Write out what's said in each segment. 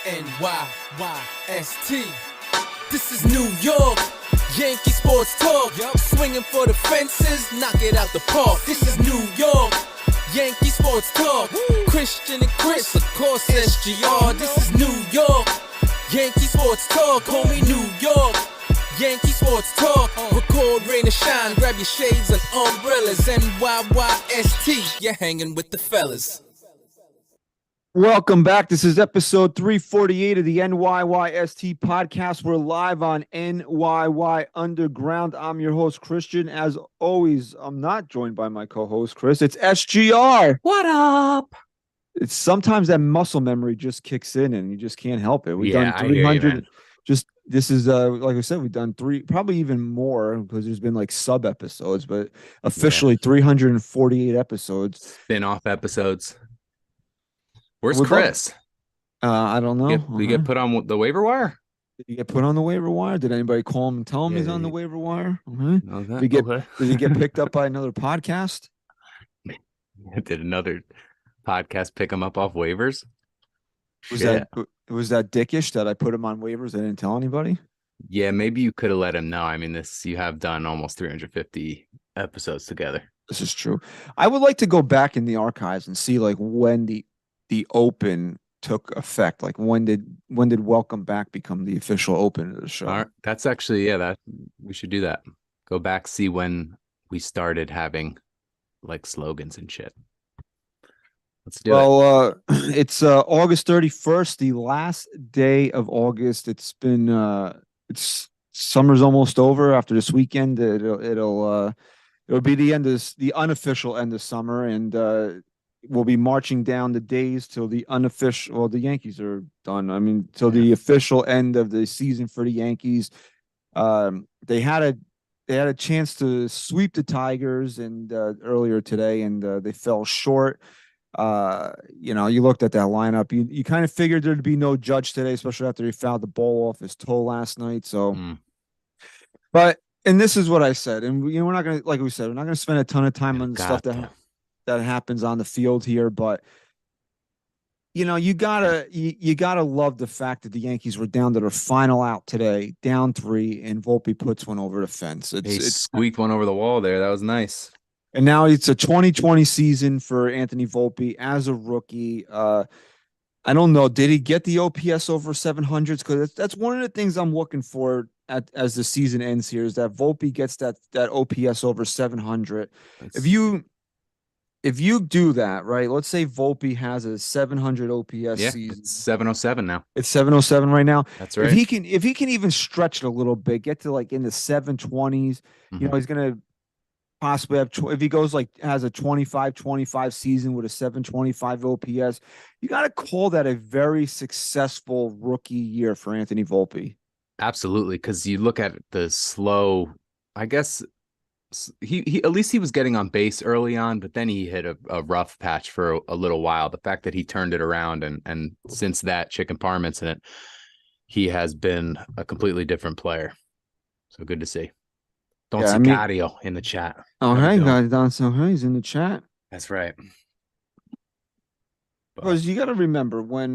NYYST. This is New York, Yankee sports talk. Yup, swinging for the fences, knock it out the park. This is New York, Yankee sports talk. Woo. Christian and Chris, of course SGR. This is New York, Yankee sports talk. Homie, New York, Yankee sports talk. Record, rain, and shine. Grab your shades and umbrellas. NYYST, you're hanging with the fellas. Welcome back. This is episode 348 of the NYYST podcast. We're live on NYY Underground. I'm your host, Christian. As always, I'm not joined by my co-host, Chris. It's SGR. What up? It's sometimes that muscle memory just kicks in and you just can't help it. We've done 300. This is like I said, we've done probably even more because there's been like sub episodes, but officially 348 episodes. Spin-off episodes. Where's Chris? I don't know. Did he get put on the waiver wire? Did he get put on the waiver wire? Did anybody call him and tell him he's on the waiver wire? Okay. Did he get picked up by another podcast? Did another podcast pick him up off waivers? Was that dickish that I put him on waivers? I didn't tell anybody. Yeah, maybe you could have let him know. I mean, you have done almost 350 episodes together. This is true. I would like to go back in the archives and see like when the open took effect. Like when did Welcome Back become the official open of the show? All right. That's actually, that we should do that. Go back, see when we started having like slogans and shit. Let's do it. It's August 31st, the last day of August. It's been it's summer's almost over. After this weekend, it'll be the unofficial end of summer, and we'll be marching down the days till the unofficial. Well, the Yankees are done. I mean, till the official end of the season for the Yankees. They had a chance to sweep the Tigers and earlier today, and they fell short. You looked at that lineup. You kind of figured there'd be no Judge today, especially after he fouled the ball off his toe last night. So, and this is what I said, and we're not gonna, like we said, we're not gonna spend a ton of time on the stuff that happens on the field here, but you gotta love the fact that the Yankees were down to their final out today, down 3, and Volpe puts one over the fence. It's squeaked one over the wall there. That was nice. And now it's a 2020 season for Anthony Volpe as a rookie. I don't know. Did he get the OPS over 700s? Because that's one of the things I'm looking for as the season ends here, is that Volpe gets that OPS over 700. If you do that, right, let's say Volpe has a 700 OPS season. It's 707 now. It's 707 right now. That's right. If he can even stretch it a little bit, get to like in the 720s, he's going to possibly have, if he goes has a 25 season with a 725 OPS, you got to call that a very successful rookie year for Anthony Volpe. Absolutely, because you look at the slow, I guess he at least he was getting on base early on, but then he hit a rough patch for a little while. The fact that he turned it around and since that chicken parm incident, he has been a completely different player. So good to see. Don Sicario in the chat. Oh, hey, guys. Donaldson, he's in the chat. That's right. Because you got to remember when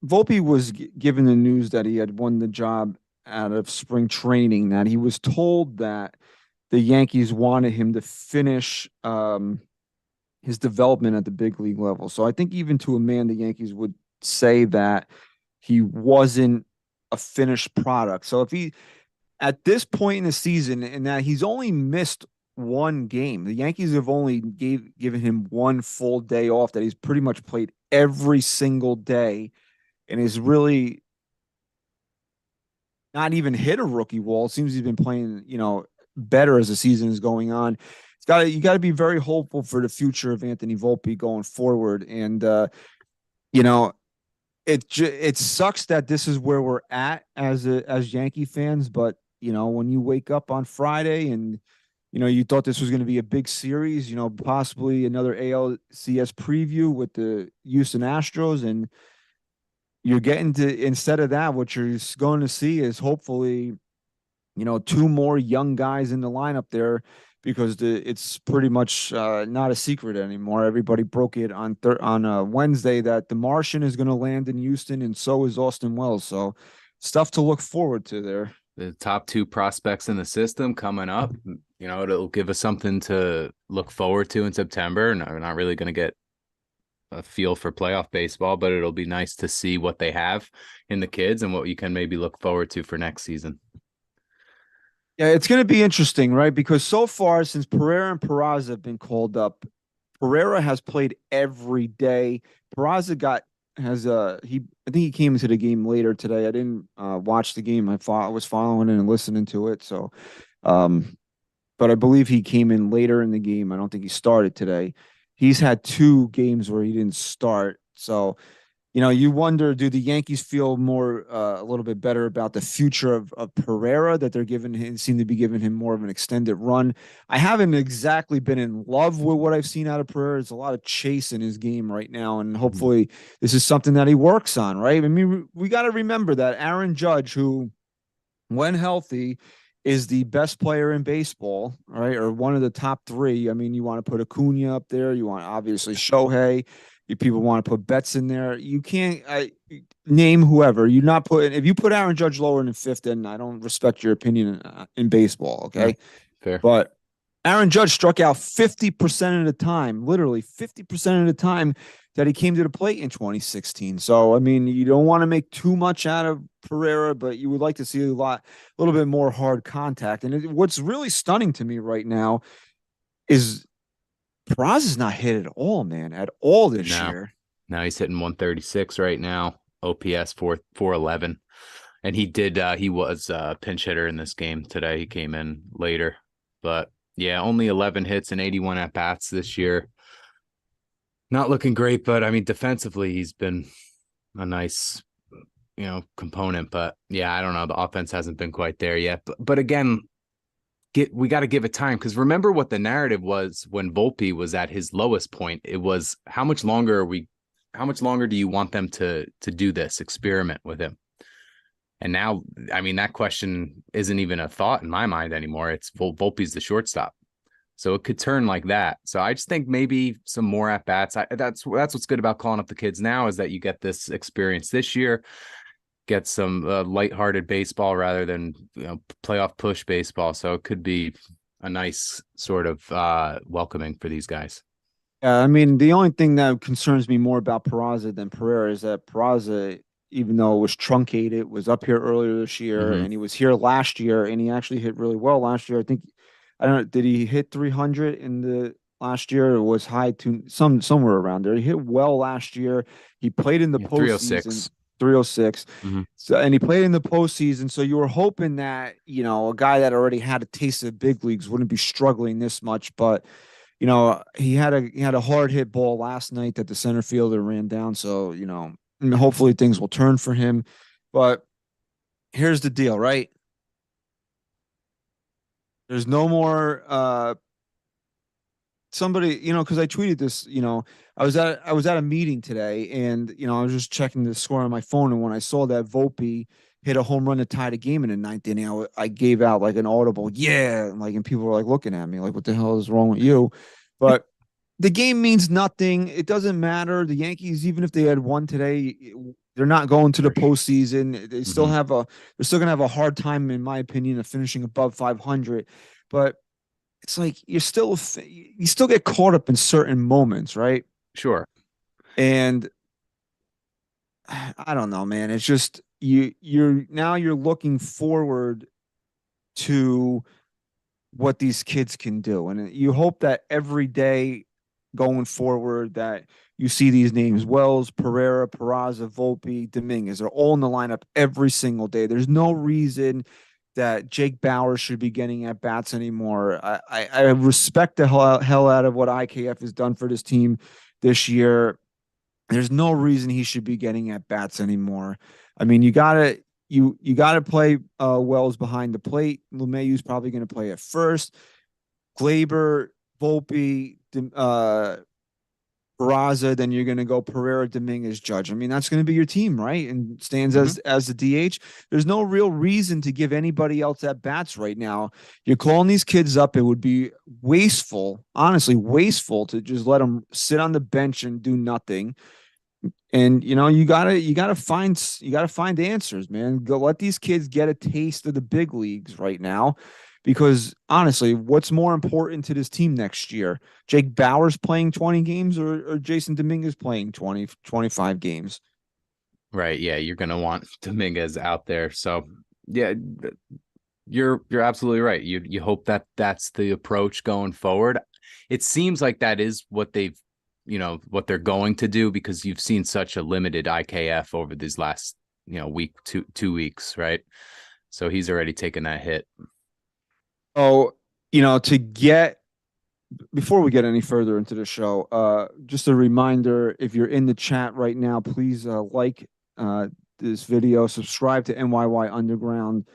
Volpe was given the news that he had won the job out of spring training, that he was told that the Yankees wanted him to finish his development at the big league level. So I think even to a man, the Yankees would say that he wasn't a finished product. So if he, at this point in the season, and that he's only missed one game, the Yankees have only given him one full day off, that he's pretty much played every single day and is really not even hit a rookie wall. It seems he's been playing, better as the season is going on. You got to be very hopeful for the future of Anthony Volpe going forward. And, it sucks that this is where we're at as Yankee fans, but when you wake up on Friday and, you thought this was going to be a big series, possibly another ALCS preview with the Houston Astros, and you're getting to, instead of that, what you're going to see is hopefully, two more young guys in the lineup there because it's pretty much not a secret anymore. Everybody broke it on Wednesday that the Martian is going to land in Houston, and so is Austin Wells. So stuff to look forward to there. The top 2 prospects in the system coming up, it'll give us something to look forward to in September. And we're not really going to get a feel for playoff baseball, but it'll be nice to see what they have in the kids and what you can maybe look forward to for next season. Yeah, it's going to be interesting, right? Because so far, since Pereira and Peraza have been called up, Pereira has played every day. Peraza I think he came into the game later today. I didn't watch the game. I was following it and listening to it. So, but I believe he came in later in the game. I don't think he started today. He's had 2 games where he didn't start. So, you wonder, do the Yankees feel more a little bit better about the future of Pereira, that they're seem to be giving him more of an extended run? I haven't exactly been in love with what I've seen out of Pereira. There's a lot of chase in his game right now, and hopefully this is something that he works on, right? I mean, we got to remember that Aaron Judge, who, when healthy, is the best player in baseball, right? Or one of the top 3. I mean, you want to put Acuna up there. You want, obviously, Shohei. People want to put Betts in there. You can't name whoever. You're not putting. If you put Aaron Judge lower than 5th, then I don't respect your opinion in baseball. Okay, fair. But Aaron Judge struck out 50% of the time, literally 50% of the time that he came to the plate in 2016. So I mean, you don't want to make too much out of Pereira, but you would like to see a little bit more hard contact. And what's really stunning to me right now is Peraza is not hit at all, man, at all this year. No, he's hitting 136 right now. OPS 411. And he was a pinch hitter in this game today. He came in later. But yeah, only 11 hits and 81 at-bats this year. Not looking great, but I mean, defensively, he's been a nice, component. But yeah, I don't know. The offense hasn't been quite there yet. But again, we got to give it time, because remember what the narrative was when Volpe was at his lowest point. It was, how much longer do you want them to do this experiment with him? And now, I mean, that question isn't even a thought in my mind anymore. It's Volpe's the shortstop, so it could turn like that. So I just think maybe some more at bats. That's what's good about calling up the kids now, is that you get this experience this year. Get some lighthearted baseball rather than playoff push baseball. So it could be a nice sort of welcoming for these guys. I mean, the only thing that concerns me more about Peraza than Pereira is that Peraza, even though it was truncated, was up here earlier this year, and he was here last year, and he actually hit really well last year. I don't know, did he hit 300 in the last year? It was high to somewhere around there. He hit well last year. He played in the postseason. 306. So, and he played in the postseason. So you were hoping that, a guy that already had a taste of the big leagues wouldn't be struggling this much. But, he had a hard hit ball last night that the center fielder ran down. So, hopefully things will turn for him. But here's the deal, right? There's no more somebody, because I tweeted this, I was at a meeting today, and I was just checking the score on my phone, and when I saw that Volpe hit a home run to tie the game in the 9th inning, I gave out like an audible yeah, and people were like looking at me like, what the hell is wrong with you? But the game means nothing. It doesn't matter. The Yankees, even if they had won today, they're not going to the postseason. They still they're still gonna have a hard time, in my opinion, of finishing above 500. But it's like you still get caught up in certain moments, right? Sure. And I don't know, man. It's just you're looking forward to what these kids can do, and you hope that every day going forward that you see these names: Wells, Pereira, Peraza, Volpe, Dominguez. They're all in the lineup every single day. There's no reason that Jake Bauer should be getting at bats anymore. I respect the hell out of what IKF has done for this team this year. There's no reason he should be getting at bats anymore. I mean, you gotta play Wells behind the plate. LeMahieu's probably going to play at first. Gleyber, Volpe, Peraza, then you're going to go Pereira, Dominguez, Judge. I mean, that's going to be your team, right? And stands as the DH. There's no real reason to give anybody else at bats right now. You're calling these kids up. It would be wasteful, honestly, wasteful to just let them sit on the bench and do nothing. And you gotta find answers, man. Go let these kids get a taste of the big leagues right now. Because honestly, what's more important to this team next year? Jake Bauers playing 20 games or Jason Dominguez playing 20, 25 games? Right. Yeah. You're going to want Dominguez out there. So yeah, you're absolutely right. You hope that that's the approach going forward. It seems like that is what what they're going to do, because you've seen such a limited IKF over these last, week, 2 weeks. Right. So he's already taken that hit. Oh, before we get any further into the show, just a reminder, if you're in the chat right now, please like this video, subscribe to NYY Underground.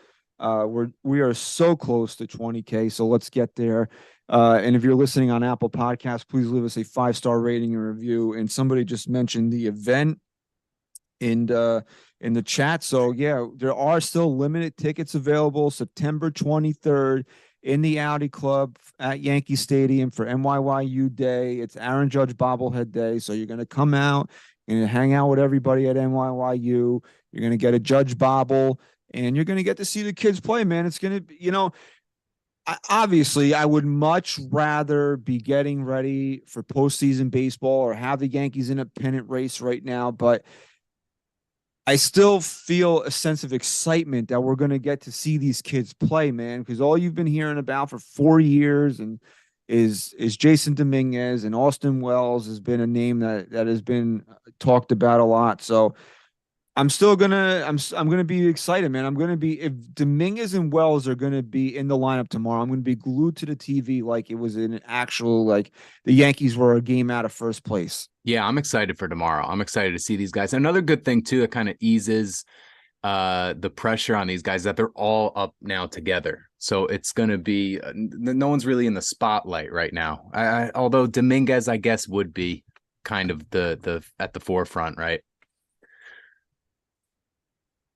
We are so close to 20K, so let's get there. And if you're listening on Apple Podcasts, please leave us a 5-star rating and review. And somebody just mentioned the event in the chat. So yeah, there are still limited tickets available September 23rd in the Audi Club at Yankee Stadium for NYYU Day. It's Aaron Judge bobblehead day. So you're going to come out and hang out with everybody at NYYU. You're going to get a Judge bobble and you're going to get to see the kids play, man. It's going to, obviously, I would much rather be getting ready for postseason baseball or have the Yankees in a pennant race right now. But I still feel a sense of excitement that we're going to get to see these kids play, man, because all you've been hearing about for 4 years and is Jason Dominguez, and Austin Wells has been a name that has been talked about a lot. So I'm gonna be excited, man. If Dominguez and Wells are gonna be in the lineup tomorrow, I'm gonna be glued to the TV like it was an actual, like the Yankees were a game out of first place. Yeah, I'm excited for tomorrow. I'm excited to see these guys. Another good thing too that kind of eases the pressure on these guys, that they're all up now together. So it's gonna be no one's really in the spotlight right now. Although Dominguez, I guess, would be kind of the at the forefront, right?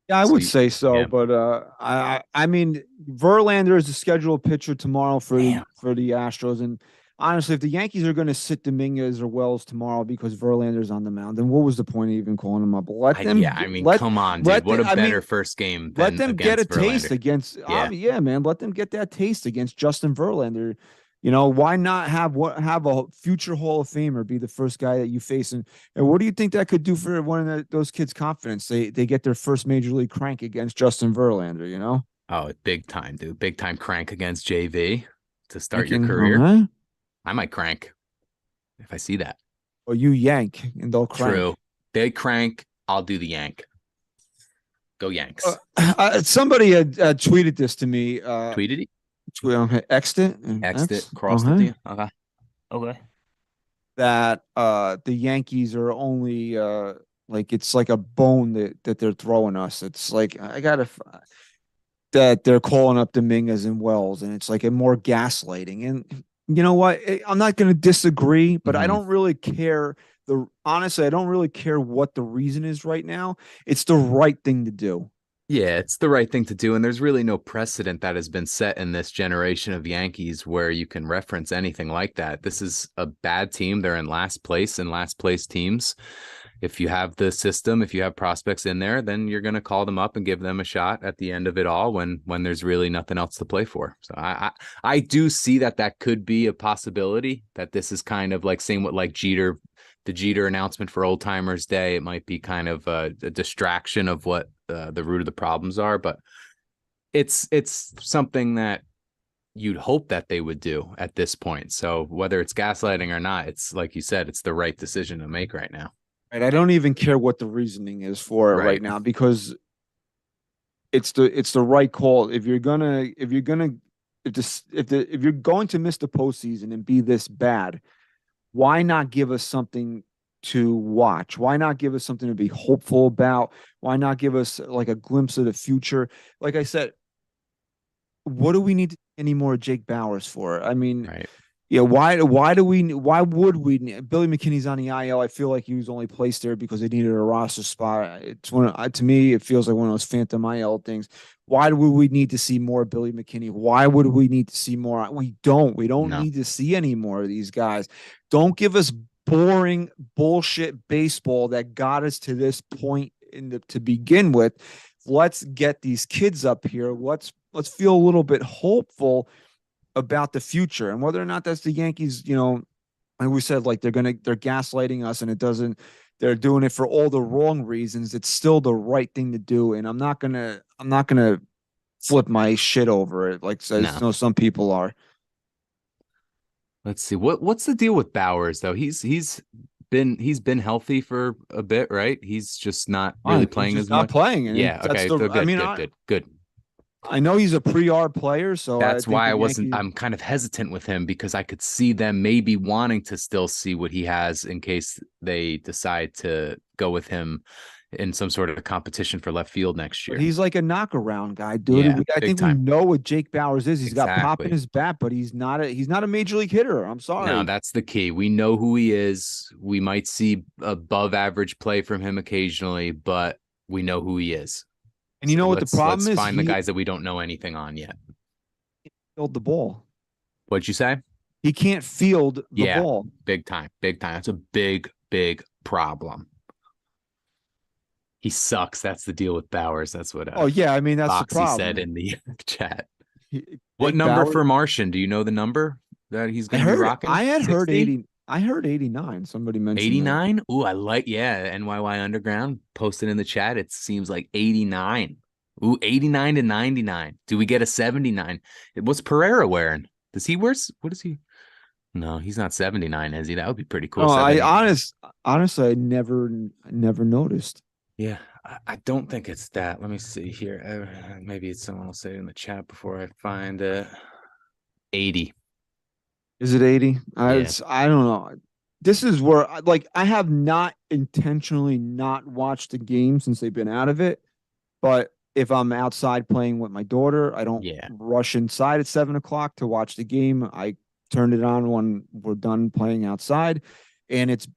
Yeah, I would say so, yeah. but I mean, Verlander is the scheduled pitcher tomorrow for the Astros, and honestly, if the Yankees are going to sit Dominguez or Wells tomorrow because Verlander's on the mound, then what was the point of even calling them up? Come on, dude. What a better first game. Let them get a taste Verlander. against. Yeah, man. Let them get that taste against Justin Verlander. Why not have a future Hall of Famer be the first guy that you face? And what do you think that could do for one of those kids' confidence? They get their first major league crank against Justin Verlander, Oh, big time, dude. Big time crank against JV to start your career. Uh-huh. I might crank if I see that. Or you yank and they'll crank. True. They crank, I'll do the yank. Go Yanks. Somebody had tweeted this to me. Tweeted it? Xed it, crossed it to you. Okay. That the Yankees are only like it's like a bone that they're throwing us. It's like that they're calling up Dominguez and Wells, and it's like a more gaslighting. And you know what? I'm not going to disagree, but I don't really care. Honestly, I don't really care what the reason is right now. It's the right thing to do. Yeah, it's the right thing to do. And there's really no precedent that has been set in this generation of Yankees where you can reference anything like that. This is a bad team. They're in last place, and last place teams. If you have the system, if you have prospects in there, then you're going to call them up and give them a shot at the end of it all when there's really nothing else to play for. So I do see that could be a possibility, that this is kind of like same with like Jeter, the Jeter announcement for Old Timers Day. It might be kind of a distraction of what the root of the problems are, but it's something that you'd hope that they would do at this point. So whether it's gaslighting or not, it's like you said, it's the right decision to make right now. Right. I don't even care what the reasoning is for it right now, because it's the right call. If you're going to miss the postseason and be this bad, why not give us something to watch? Why not give us something to be hopeful about? Why not give us like a glimpse of the future? Like I said, what do we need any more Jake Bauers for? I mean, Yeah, why would we Billy McKinney's on the IL? I feel like he was only placed there because they needed a roster spot. It's to me it feels like one of those phantom IL things. Why would we need to see more Billy McKinney? Why would we need to see more? We don't No, need to see any more of these guys. Don't give us boring bullshit baseball that got us to this point to begin with. Let's get these kids up here. Let's feel a little bit hopeful about the future and whether or not that's the Yankees, like we said, like they're gaslighting us and they're doing it for all the wrong reasons. It's still the right thing to do. And I'm not gonna flip my shit over it. Like no. some people are. Let's see. What's the deal with Bowers though? He's been healthy for a bit, right? He's just not really Fine. He's playing just as not much. playing. And Yeah. that's Okay. So I good. mean, Good. Good. Good. I know he's a pre-art player, so I That's think why the Yankees. I'm kind of hesitant with him because I could see them maybe wanting to still see what he has in case they decide to go with him in some sort of competition for left field next But year. he's like a knockaround guy, dude. Yeah, I big think we time. know what Jake Bowers is. He's got pop in Exactly. his bat, but he's not a major league hitter. I'm No, sorry. that's the key. We know who he is. We might see above average play from him occasionally, but we know who he is. And you So know what the let's problem is? find the He guys that we don't know anything on yet. field the ball. What'd you say? He can't field the Yeah, ball. big time. Big time. That's a big, big problem. He sucks. That's the deal with Bowers. That's what Oh yeah, I mean that's the Foxy said problem. in the chat. What Jake number Bauer. for Martian? Do you know the number that he's going to be I rocking? had heard 60? 80. I heard 89. Somebody mentioned that. 89? Ooh, I like, yeah. NYY Underground posted in the chat. It seems like 89. Ooh, 89 to 99. Do we get a 79? What's Pereira wearing? Does he wear, what is he? No, he's not 79, is he? That would be pretty cool. No, 79. honestly, I never noticed. Yeah, I don't think it's that. Let me see here. Maybe it's someone will say it in the chat before I find it. 80. Is it 80? Yeah. I don't know. This is where like I have not intentionally not watched the game since they've been out of it. But if I'm outside playing with my daughter, I don't Yeah. rush inside at 7 o'clock to watch the game. I turn it on when we're done playing outside, and it's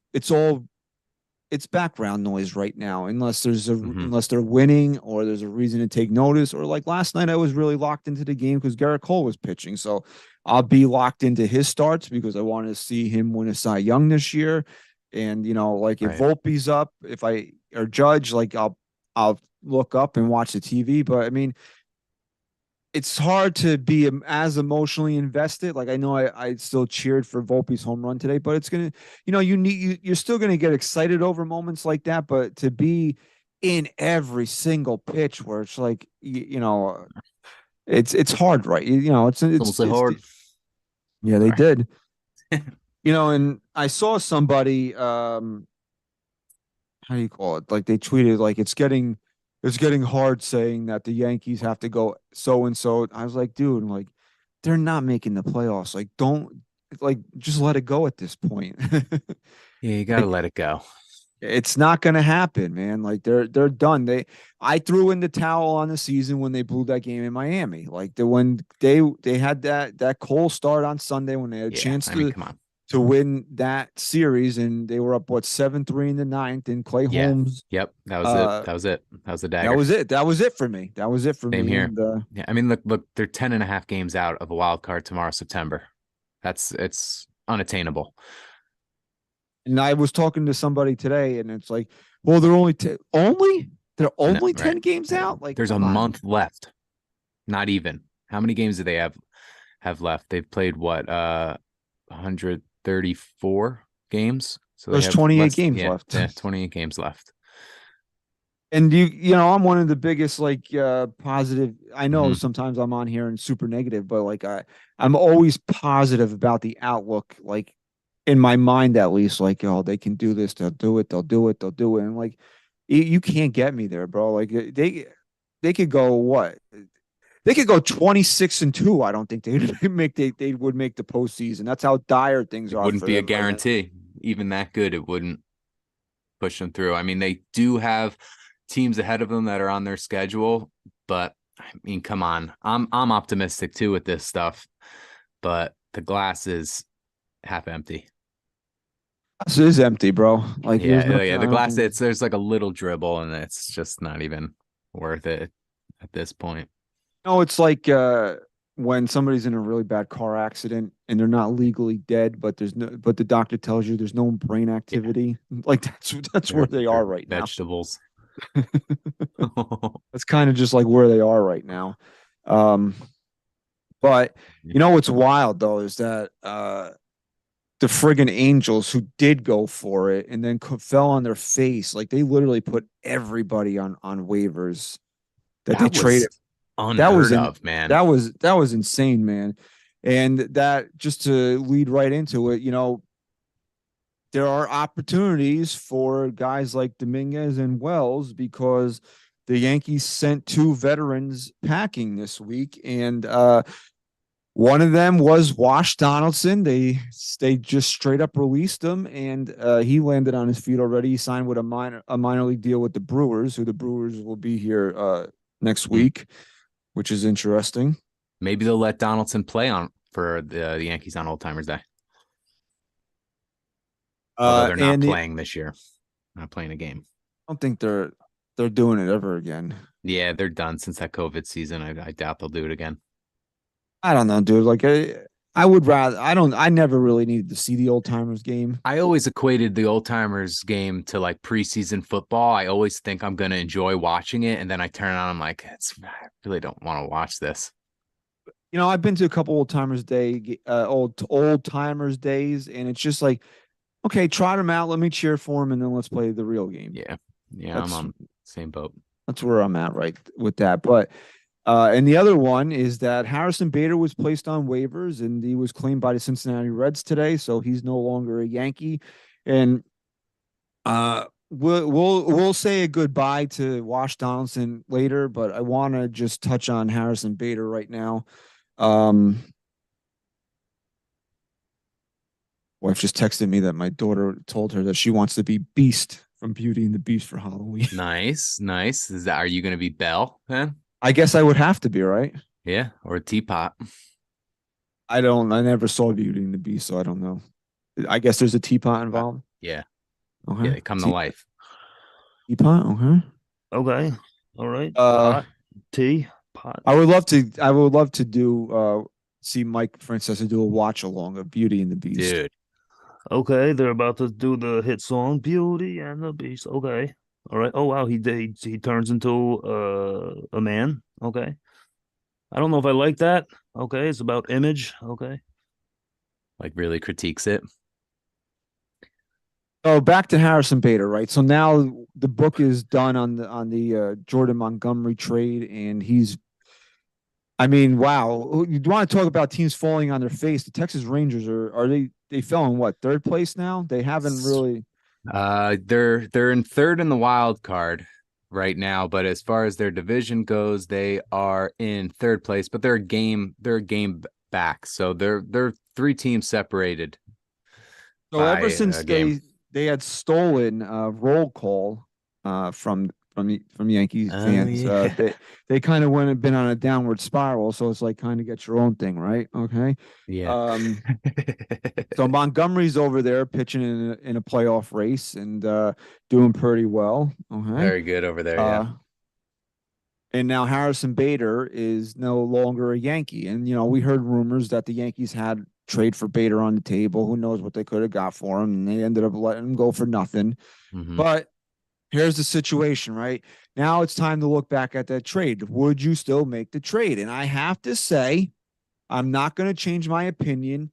background noise right now, unless they're winning or there's a reason to take notice. Or like last night, I was really locked into the game because Garrett Cole was pitching, so I'll be locked into his starts because I wanted to see him win a Cy Young this year. And like if Right. Volpe's up, if I or Judge, like I'll look up and watch the TV. But I mean, it's hard to be as emotionally invested. Like I know I still cheered for Volpe's home run today, but it's gonna, you're still gonna get excited over moments like that. But to be in every single pitch where it's like, it's hard, right? Almost say hard. Yeah, they Sorry. did. And I saw somebody, how do you call it? Like they tweeted, like it's getting hard saying that the Yankees have to go so and so. I was like, dude, like they're not making the playoffs. Like don't like just let it go at this point. Yeah, you got to Like let it go. it's not going to happen, man. Like they're done. I threw in the towel on the season when they blew that game in Miami. Like when they had that Cole start on Sunday when they had a Yeah. chance I mean, come on. to win that series, and they were up 7-3 in the ninth, and Clay Yeah. Holmes. Yep. That was it. Uh, That was it. That was the that dagger. was it. That was it for me. That was it for Same me. here. And Yeah. I mean, look, they're 10 and a half games out of a wild card tomorrow, September. It's unattainable. I was talking to somebody today, and it's like, well, they're No, only right. 10 games out. Like, There's a come on. month left. Not even. How many games do they have left? They've played what 134 games. So they There's have 28 less, games yeah, left. yeah, 28 games left. And I'm one of the biggest positive. I know Mhm. sometimes I'm on here and super negative, but like I'm always positive about the outlook. Like in my mind, at least, like they can do this, they'll do it, they'll do it, they'll do it. And like you can't get me there, bro. Like they could go what? They could go 26-2. I don't think they would make the postseason. That's how dire things It are wouldn't for be a them right now. guarantee. Even that good, it wouldn't push them through. I mean, they do have teams ahead of them that are on their schedule, but I mean, come on. I'm optimistic too with this stuff, but the glass is half empty. This is empty, bro. Like there's Yeah, no. yeah. I The don't glass, think. there's like a little dribble, and it's just not even worth it at this point. No, it's like when somebody's in a really bad car accident and they're not legally dead, but but the doctor tells you there's no brain Yeah, activity. Like that's where they they're are right now. vegetables. That's kind of just like where they are right now. Um, but you know what's wild though is that the friggin' Angels who did go for it and then fell on their face, like they literally put everybody on waivers that they That was traded. That was unheard in of, man. that was insane, man. And that just to lead right into it, there are opportunities for guys like Dominguez and Wells because the Yankees sent two veterans packing this week, and one of them was Wash Donaldson. They just straight up released him, and he landed on his feet already. He signed with a minor league deal with the Brewers, who the Brewers will be here next week, which is interesting. Maybe they'll let Donaldson play on for the Yankees on Old Timers Day. Although they're not And playing this year, not playing a game. I don't think they're doing it ever again. Yeah, they're done since that COVID season. I doubt they'll do it again. I don't know, dude. Like I would rather. I never really needed to see the Old Timers game. I always equated the Old Timers game to like preseason football. I always think I'm going to enjoy watching it. And then I turn on, I'm like, I really don't want to watch this. I've been to a couple old timers days, and it's just like, okay, trot them out. Let me cheer for them, and then let's play the real game. Yeah. Yeah. That's I'm on the same boat. that's where I'm at right with that. But and the other one is that Harrison Bader was placed on waivers, and he was claimed by the Cincinnati Reds today, so he's no longer a Yankee. And we'll say a goodbye to Wash Donaldson later, but I want to just touch on Harrison Bader right now. Wife just texted me that my daughter told her that she wants to be Beast from Beauty and the Beast for Halloween. Nice. Nice. Are you going to be Belle then? I guess I would have to be, right? Yeah. Or Teapot. I never saw Beauty and the Beast, so I don't know. I guess there's a teapot involved. Yeah. Okay. Yeah. They come to life. Teapot, okay. Okay. All right. Uh, Tea. Pot. I would love to do see Mike Francesa do a watch along of Beauty and the Beast. Dude. Okay, they're about to do the hit song "Beauty and the Beast." Okay, all right. Oh wow, he turns into a man. Okay, I don't know if I like that. Okay, it's about image. Okay, Like really critiques it. Oh, back to Harrison Bader, right? So now the book is done on the Jordan Montgomery trade, and I mean, wow. You want to talk about teams falling on their face? The Texas Rangers are they fell in what, third place now? They haven't really. They're in third in the wild card right now, but as far as their division goes, they are in third place, but they're a game back. So they're three teams separated. So ever since they had stolen roll call from Yankee fans, yeah. they kind of been on a downward spiral. So it's like kind of get your own thing, right? Okay. Yeah. So Montgomery's over there pitching in a playoff race and doing pretty well. Okay. Very good over there. Yeah. And now Harrison Bader is no longer a Yankee. And, we heard rumors that the Yankees had trade for Bader on the table. Who knows what they could have got for him. And they ended up letting him go for nothing. Mm-hmm. But here's the situation, right? Now it's time to look back at that trade. Would you still make the trade? And I have to say, I'm not going to change my opinion.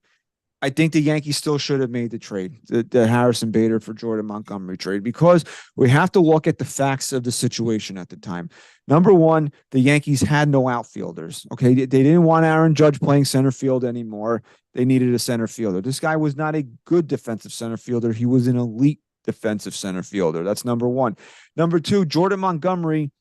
I think the Yankees still should have made the trade, the Harrison Bader for Jordan Montgomery trade, because we have to look at the facts of the situation at the time. Number one, the Yankees had no outfielders. Okay. They didn't want Aaron Judge playing center field anymore. They needed a center fielder. This guy was not a good defensive center fielder. He was an elite defensive center fielder. That's number one. Number two, Jordan Montgomery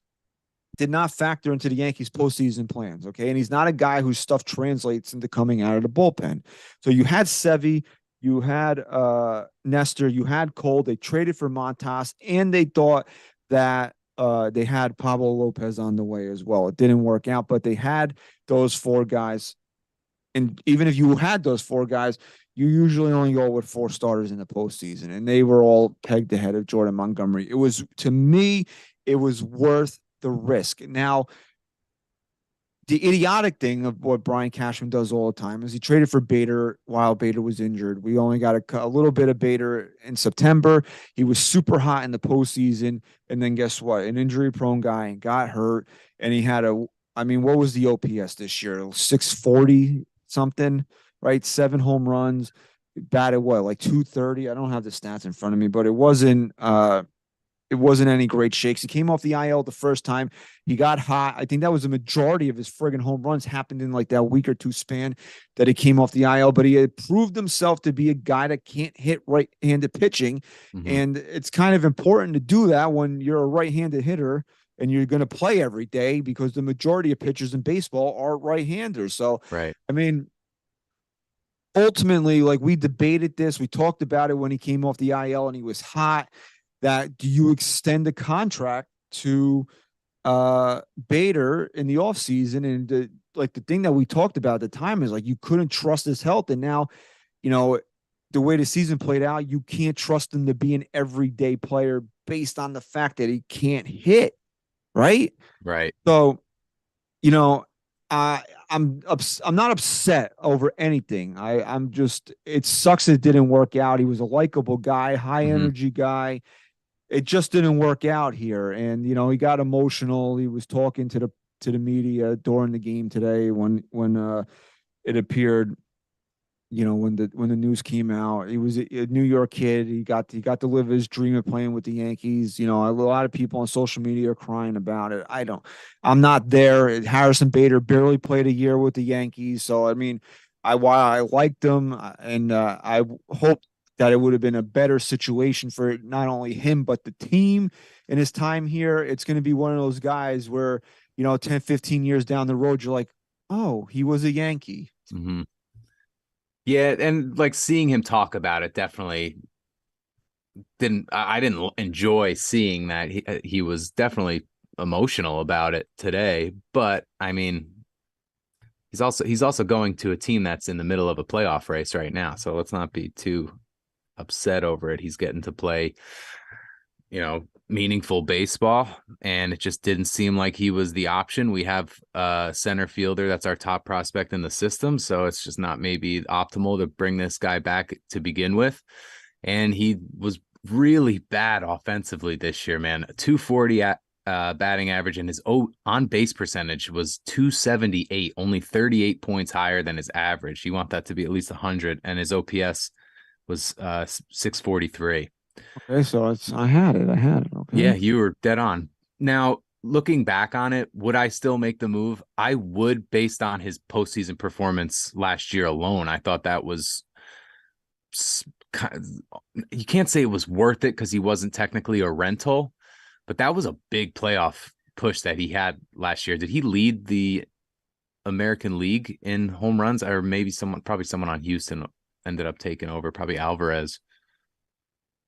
did not factor into the Yankees postseason plans. Okay. And he's not a guy whose stuff translates into coming out of the bullpen. So you had Sevy, you had Nestor, you had Cole. They traded for Montas, and they thought that they had Pablo Lopez on the way as well. It didn't work out, but they had those four guys and even if you had those 4 guys, you usually only go with 4 starters in the postseason, and they were all pegged ahead of Jordan Montgomery. It was, to me, it was worth the risk. Now, the idiotic thing of what Brian Cashman does all the time is he traded for Bader while Bader was injured. We only got a little bit of Bader in September. He was super hot in the postseason. And then guess what? An injury prone guy got hurt. And he had what was the OPS this year? 640 something, right? 7 home runs. Batted what, like 230? I don't have the stats in front of me, but it wasn't any great shakes. He came off the IL the first time. He got hot. I think that was the majority of his friggin' home runs happened in like that week or two span that he came off the IL. But he had proved himself to be a guy that can't hit right-handed pitching. Mm-hmm. And it's kind of important to do that when you're a right-handed hitter and you're going to play every day, because the majority of pitchers in baseball are right-handers. So, Right. I mean, ultimately, like, we debated this. We talked about it when he came off the IL and he was hot. That do you extend the contract to Bader in the offseason? And the thing that we talked about at the time is, like, you couldn't trust his health. And now, the way the season played out, you can't trust him to be an everyday player based on the fact that he can't hit. Right. Right. So, I'm not upset over anything. I'm just, it sucks it didn't work out. He was a likable guy, high energy guy. It just didn't work out here. And, he got emotional. He was talking to the media during the game today when it appeared, when the news came out. He was a New York kid. He got to live his dream of playing with the Yankees. A lot of people on social media are crying about it. I'm not there. Harrison Bader barely played a year with the Yankees. So, I mean, while I liked him, and I hope that it would have been a better situation for not only him, but the team in his time here. It's going to be one of those guys where, 10, 15 years down the road, you're like, oh, he was a Yankee. Mm-hmm. Yeah. And like seeing him talk about it definitely I didn't enjoy seeing that. He was definitely emotional about it today, but I mean, he's also going to a team that's in the middle of a playoff race right now. So let's not be too upset over it. He's getting to play, meaningful baseball, and it just didn't seem like he was the option. We have a center fielder that's our top prospect in the system, so it's just not maybe optimal to bring this guy back to begin with. And he was really bad offensively this year, man. 240 batting average, and his on base percentage was 278, only 38 points higher than his average. You want that to be at least 100, and his OPS was 643. Okay, so I had it. Okay. Yeah, you were dead on. Now, looking back on it, would I still make the move? I would, based on his postseason performance last year alone. I thought that was you can't say it was worth it because he wasn't technically a rental, but that was a big playoff push that he had last year. Did he lead the American League in home runs, or maybe someone on Houston ended up taking over, probably Alvarez?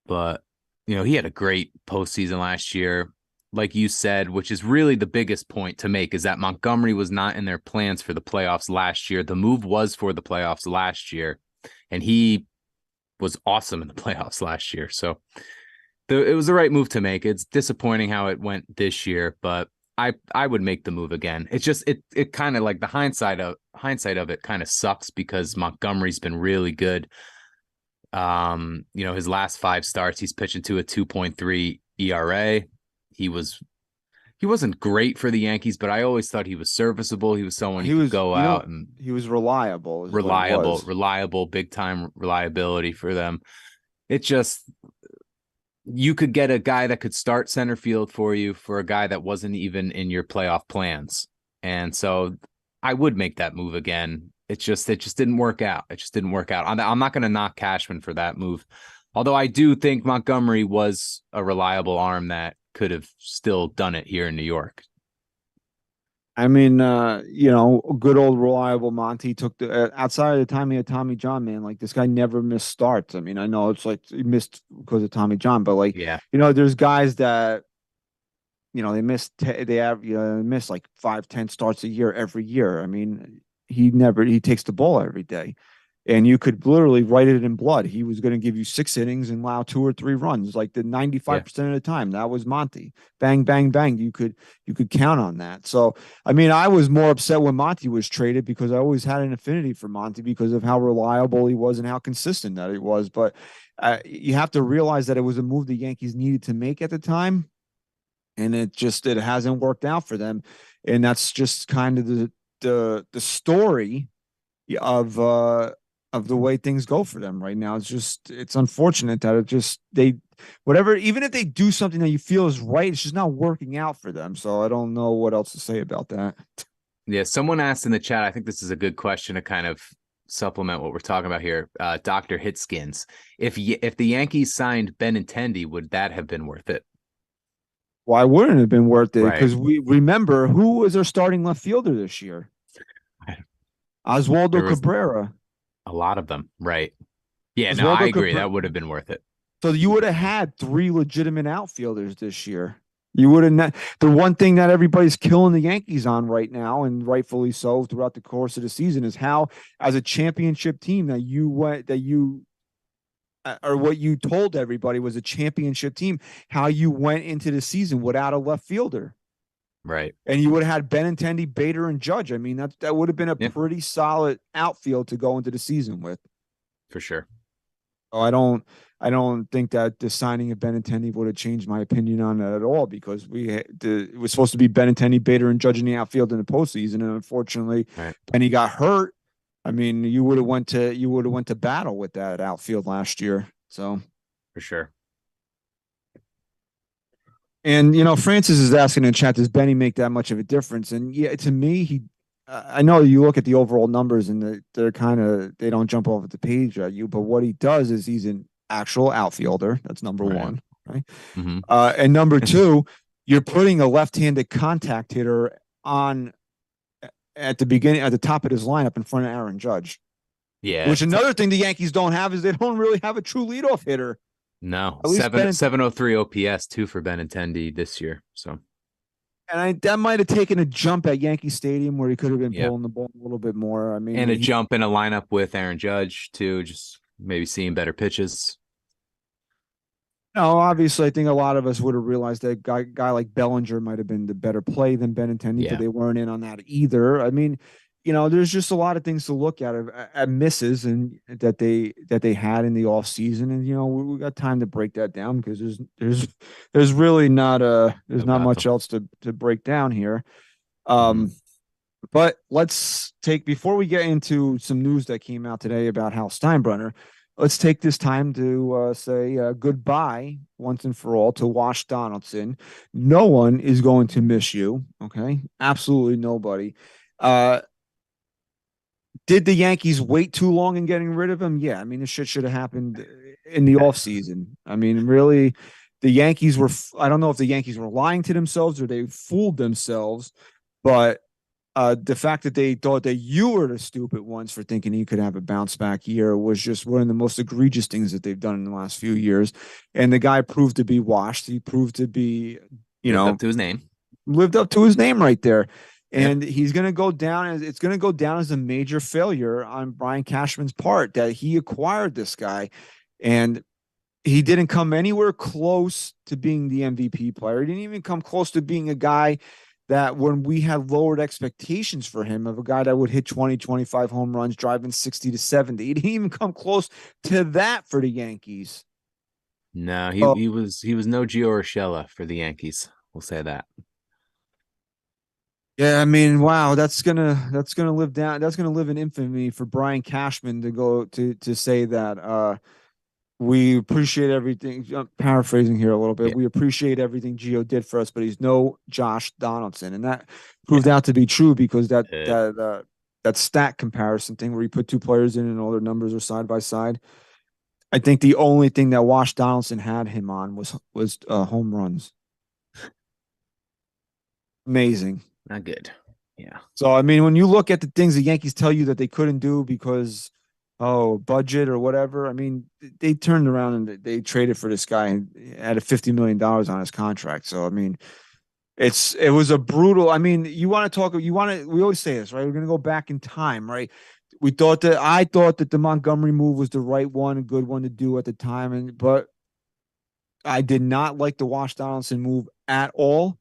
But he had a great postseason last year, like you said, which is really the biggest point to make, is that Montgomery was not in their plans for the playoffs last year. The move was for the playoffs last year, and he was awesome in the playoffs last year. So it was the right move to make. It's disappointing how it went this year, but I would make the move again. It's just it kind of like the hindsight of it kind of sucks because Montgomery's been really good. His last 5 starts, he's pitching to a 2.3 ERA. He wasn't great for the Yankees, but I always thought he was serviceable. He was someone who could go out and he was reliable. Reliable, big time reliability for them. It just, you could get a guy that could start center field for you for a guy that wasn't even in your playoff plans. And so I would make that move again. It just didn't work out. I'm not going to knock Cashman for that move. Although I do think Montgomery was a reliable arm that could have still done it here in New York. I mean, good old reliable Monty took the outside of the time he had Tommy John, man. Like, this guy never missed starts. I mean, I know it's like he missed because of Tommy John, but like, yeah, there's guys that, they miss like 5-10 starts a year every year. I mean, he takes the ball every day. And you could literally write it in blood. He was going to give you 6 innings and allow 2 or 3 runs, like the 95% of the time. That was Monty. Bang, bang, bang. You could count on that. So, I mean, I was more upset when Monty was traded because I always had an affinity for Monty because of how reliable he was and how consistent that he was. But you have to realize that it was a move the Yankees needed to make at the time, and it hasn't worked out for them. And that's just kind of the story of the way things go for them right now. It's unfortunate that even if they do something that you feel is right, it's just not working out for them. So I don't know what else to say about that. Yeah, someone asked in the chat, I think this is a good question to kind of supplement what we're talking about here. Dr. Hitskins, if the Yankees signed Benintendi, would that have been worth it? Why wouldn't it have been worth it? Right. Because we remember who was our starting left fielder this year? Oswaldo Cabrera. A lot of them, right? Yeah, Oswaldo no, I agree. Cabrera. That would have been worth it. So you would have had 3 legitimate outfielders this year. You would have the one thing that everybody's killing the Yankees on right now, and rightfully so throughout the course of the season, is how, as a championship team, or what you told everybody was a championship team, how you went into the season without a left fielder. Right. And you would have had Benintendi, Bader, and Judge. I mean, that would have been a pretty solid outfield to go into the season with. For sure. So I don't think that the signing of Benintendi would have changed my opinion on that at all, because it was supposed to be Benintendi, Bader, and Judge in the outfield in the postseason, and unfortunately, Penny got hurt. I mean, you would have went to battle with that outfield last year. So for sure. And, Francis is asking in chat, does Benny make that much of a difference? And yeah, to me, I know you look at the overall numbers and they don't jump off at the page at you, but what he does is he's an actual outfielder. That's number one, right? Mm-hmm. And number two, you're putting a left-handed contact hitter on at the top of his lineup in front of Aaron Judge. Yeah. Which another thing the Yankees don't have is they don't really have a true leadoff hitter. No, 703 OPS too for Benintendi this year. So, and that might have taken a jump at Yankee Stadium where he could have been pulling the ball a little bit more. I mean, and a jump in a lineup with Aaron Judge too, just maybe seeing better pitches. No, obviously, I think a lot of us would have realized that a guy like Bellinger might have been the better play than Benintendi, but they weren't in on that either. I mean, there's just a lot of things to look at misses and that they had in the off season, and we got time to break that down because there's really not much else to break down here. But before we get into some news that came out today about Hal Steinbrenner, let's take this time to say goodbye once and for all to Wash Donaldson. No one is going to miss you. Okay, absolutely nobody. Did the Yankees wait too long in getting rid of him? Yeah, I mean, this shit should have happened in the offseason. I mean, really, the Yankees I don't know if the Yankees were lying to themselves or they fooled themselves, but the fact that they thought that you were the stupid ones for thinking he could have a bounce back year was just one of the most egregious things that they've done in the last few years. And the guy proved to be washed. He proved to be, lived up to his name. Lived up to his name right there. And it's going to go down as a major failure on Brian Cashman's part that he acquired this guy, and he didn't come anywhere close to being the MVP player. He didn't even come close to being a guy that, when we had lowered expectations for him, of a guy that would hit 20, 25 home runs, driving 60 to 70. He didn't even come close to that for the Yankees. No, he was no Gio Urshela for the Yankees. We'll say that. Yeah, I mean, wow, that's gonna live in infamy for Brian Cashman to go to say that we appreciate everything. I'm paraphrasing here a little bit. We appreciate everything Gio did for us, but he's no Josh Donaldson, and that proved out to be true because that stat comparison thing where you put two players in and all their numbers are side by side. I think the only thing that Wash Donaldson had him on was home runs. Amazing. Not good. Yeah. So, I mean, when you look at the things the Yankees tell you that they couldn't do because, budget or whatever, I mean, they turned around and they traded for this guy and added $50 million on his contract. So, I mean, It was a brutal. I mean, we always say this, right? We're going to go back in time, right? I thought that the Montgomery move was the right one, a good one to do at the time. But I did not like the Wash Donaldson move at all.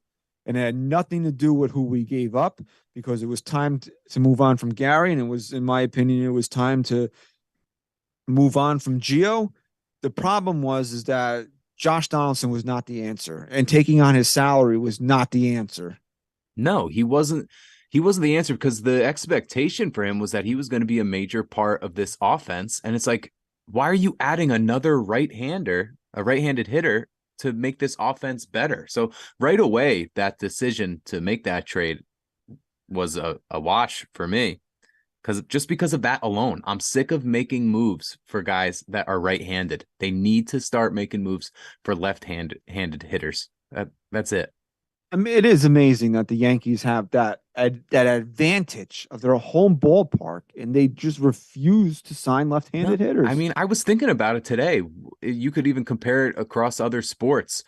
And it had nothing to do with who we gave up, because it was time to move on from Gary. And it was, in my opinion, it was time to move on from Gio. The problem is that Josh Donaldson was not the answer, and taking on his salary was not the answer. No, he wasn't. He wasn't the answer, because the expectation for him was that he was going to be a major part of this offense. And it's like, why are you adding another right-handed hitter to make this offense better? So right away, that decision to make that trade was a wash for me. Because of that alone, I'm sick of making moves for guys that are right-handed. They need to start making moves for left-handed hitters. That's it. I mean, it is amazing that the Yankees have that advantage of their home ballpark, and they just refuse to sign left-handed hitters. I mean, I was thinking about it today. You could even compare it across other sports.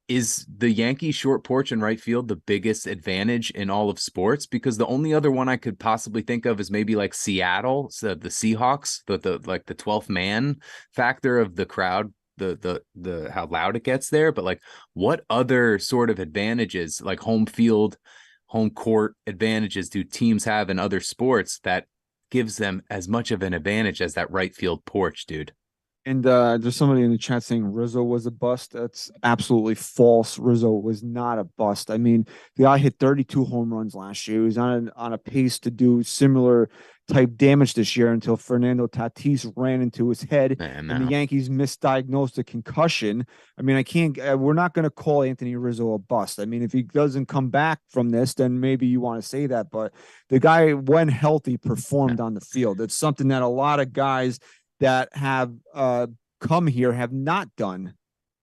Is the Yankees short porch in right field the biggest advantage in all of sports? Because the only other one I could possibly think of is maybe like Seattle, so the Seahawks, the 12th man factor of the crowd, the how loud it gets there. But like, what other sort of advantages, like home field, home court advantages, do teams have in other sports that gives them as much of an advantage as that right field porch, dude? And there's somebody in the chat saying Rizzo was a bust. That's absolutely false. Rizzo was not a bust. I mean, the guy hit 32 home runs last year. He was on a pace to do similar type damage this year until Fernando Tatis ran into his head, and the Yankees misdiagnosed a concussion. I mean, we're not going to call Anthony Rizzo a bust. I mean, if he doesn't come back from this, then maybe you want to say that. But the guy, when healthy, performed on the field. It's something that a lot of guys that have come here have not done.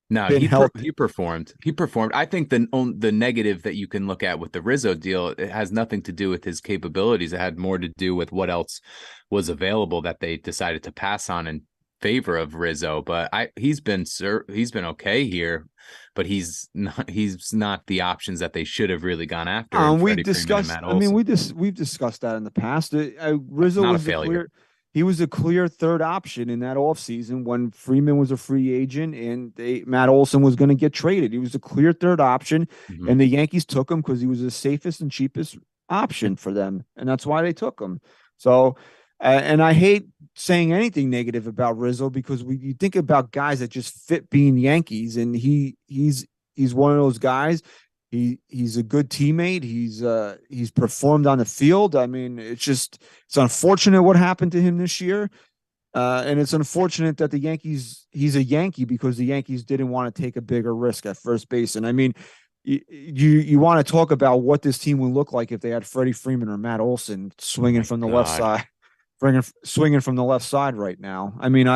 No, he performed. He performed. I think the negative that you can look at with the Rizzo deal, it has nothing to do with his capabilities. It had more to do with what else was available that they decided to pass on in favor of Rizzo. But he's been okay here, but he's not the options that they should have really gone after. We've discussed that in the past. Rizzo was a failure. He was a clear third option in that offseason when Freeman was a free agent and Matt Olson was going to get traded. He was a clear third option, and the Yankees took him because he was the safest and cheapest option for them, and that's why they took him. So, and I hate saying anything negative about Rizzo, because you think about guys that just fit being Yankees, and he's one of those guys. He's a good teammate. He's performed on the field. I mean, it's unfortunate what happened to him this year. And it's unfortunate that he's a Yankee, because the Yankees didn't want to take a bigger risk at first base. And I mean, you want to talk about what this team would look like if they had Freddie Freeman or Matt Olson swinging from the left side, swinging from the left side right now. I mean,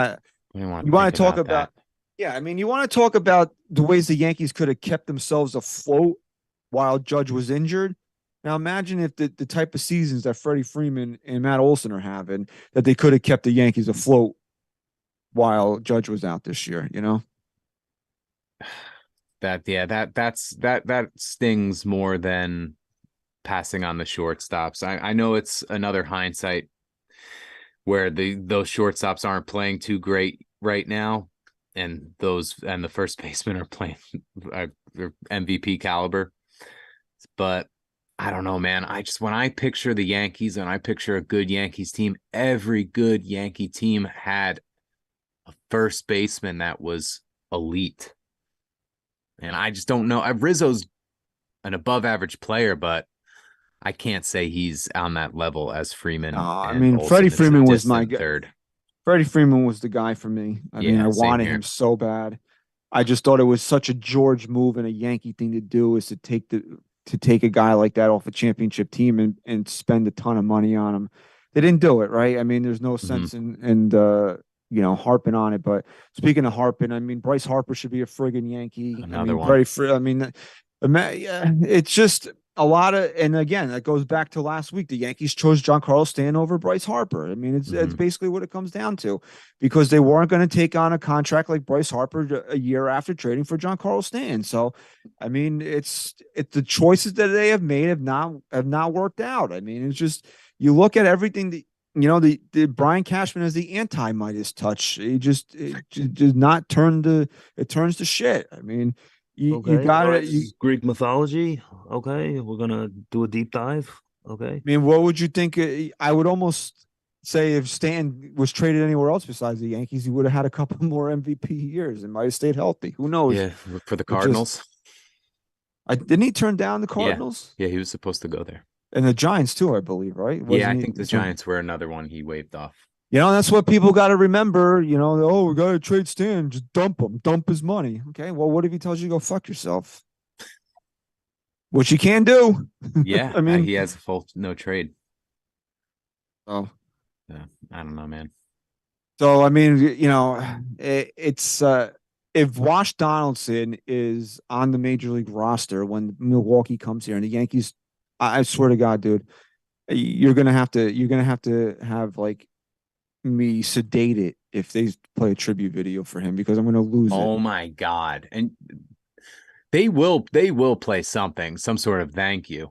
you want to talk about yeah, I mean, you want to talk about the ways the Yankees could have kept themselves afloat while Judge was injured. Now imagine if the type of seasons that Freddie Freeman and Matt Olson are having, that they could have kept the Yankees afloat while Judge was out this year, you know? That stings more than passing on the shortstops. I know it's another hindsight where those shortstops aren't playing too great right now, and the first basemen are playing MVP caliber. But I don't know, man. When I picture the Yankees and I picture a good Yankees team, every good Yankee team had a first baseman that was elite. And I just don't know. Rizzo's an above average player, but I can't say he's on that level as Freeman. I mean, Olsen. Freddie Freeman was my third. Freddie Freeman was the guy for me. I mean, I wanted him so bad. I just thought it was such a George move and a Yankee thing to do, is to take a guy like that off a championship team and spend a ton of money on him. They didn't do it, right? I mean, there's no sense in harping on it. But speaking of harping, I mean, Bryce Harper should be a friggin' Yankee. Another one. It's just, a lot of, and again, that goes back to last week. The Yankees chose Giancarlo Stanton over Bryce Harper. I mean, it's basically what it comes down to, because they weren't going to take on a contract like Bryce Harper a year after trading for Giancarlo Stanton. So, I mean, it's the choices that they have made have not worked out. I mean, it's just, you look at everything that, the Brian Cashman has the anti-Midas touch. It does not it turns to shit. I mean, you got right, it. this is Greek mythology. Okay, we're gonna do a deep dive. Okay. I mean, what would you think? I would almost say if Stan was traded anywhere else besides the Yankees, he would have had a couple more MVP years and might have stayed healthy. Who knows? Yeah, for the Cardinals. Didn't he turn down the Cardinals? Yeah, he was supposed to go there. And the Giants too, I believe, right? I think the Giants were another one he waved off. That's what people got to remember. Oh, we got to trade Stan. Just dump his money. Okay, well, what if he tells you to go fuck yourself? Which you can do. Yeah, I mean, he has a full no trade. Oh, yeah, I don't know, man. So I mean, it's if Wash Donaldson is on the major league roster when Milwaukee comes here and the Yankees, I swear to God, dude, you're gonna have to have like me sedate it if they play a tribute video for him, because I'm gonna lose it. Oh my God. And they will play some sort of thank you.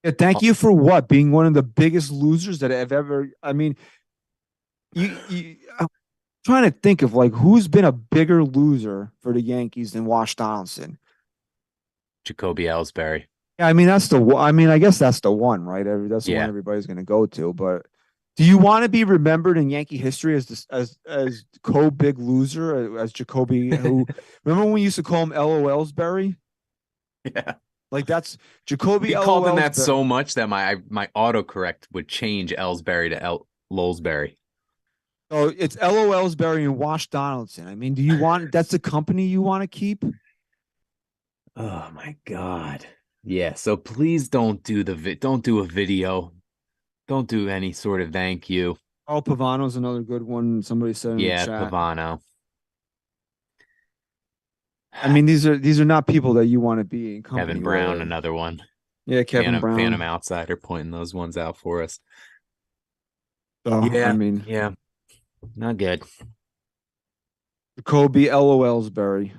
Yeah, thank you for what? Being one of the biggest losers that have ever. I mean, I'm trying to think of like who's been a bigger loser for the Yankees than Wash Donaldson. Jacoby Ellsbury. Yeah, I mean I guess that's the one, right? That's the one everybody's going to go to. But do you want to be remembered in Yankee history as co-big loser, as Jacoby? Who remember when we used to call him LO Ellsbury? Yeah, like that's Jacoby. He called him that so much that my autocorrect would change Ellsbury to Lowsbury. So it's LO Ellsbury and Wash Donaldson. I mean, do you want that's the company you want to keep? Oh my God. Yeah, so please don't do don't do a video. Don't do any sort of thank you. Oh, Pavano's another good one. Somebody said in the chat. Pavano. I mean, these are not people that you want to be in company. Kevin Brown, with. another one. Yeah, Kevin Brown. Phantom Outsider pointing those ones out for us. Oh, yeah, I mean, yeah, not good. Jacoby LO Ellsbury.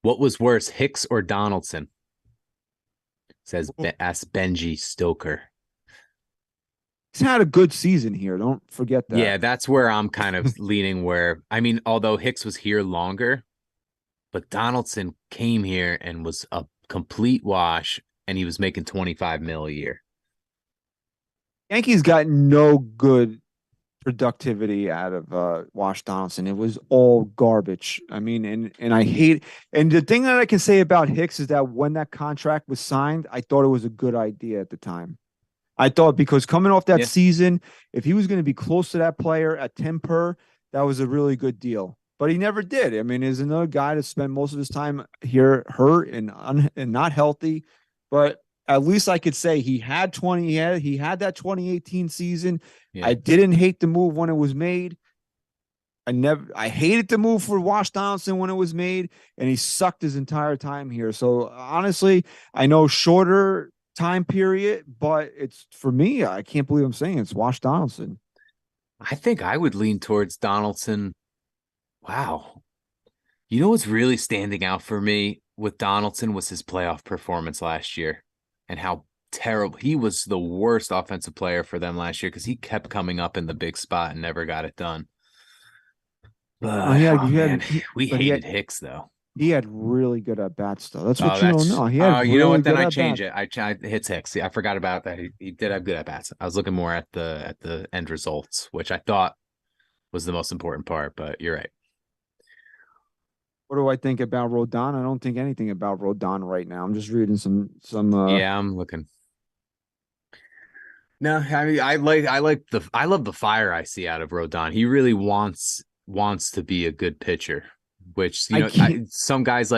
What was worse, Hicks or Donaldson? Says ask Benji Stoker. He's had a good season here. Don't forget that. Yeah, that's where I'm kind of leaning. Where I mean, although Hicks was here longer, but Donaldson came here and was a complete wash, and he was making $25 million a year. Yankees got no good productivity out of Wash Donaldson. It was all garbage. I mean, and I hate. And the thing that I can say about Hicks is that when that contract was signed, I thought it was a good idea at the time. I thought because coming off that season, if he was going to be close to that player at 10 per, that was a really good deal. But he never did. I mean, he's another guy to spend most of his time here hurt and not healthy. But at least I could say he had that 2018 season. Yeah. I didn't hate the move when it was made. I hated the move for Wash Donaldson when it was made, and he sucked his entire time here. So honestly, I know shorter time period, but it's for me, I can't believe I'm saying it's Wash Donaldson. I think I would lean towards Donaldson. Wow. You know what's really standing out for me with Donaldson was his playoff performance last year and how terrible. He was the worst offensive player for them last year because he kept coming up in the big spot and never got it done. But we hated Hicks, though. He had really good at bats, though. That's what you don't know. He had you know what? Then I change it. I hits Hicks. I forgot about that. He did have good at bats. I was looking more at the end results, which I thought was the most important part. But you're right. What do I think about Rodon? I don't think anything about Rodon right now. I'm just reading some. Yeah, I'm looking. No, I mean, I love the fire I see out of Rodon. He really wants to be a good pitcher. Which, you know, some guys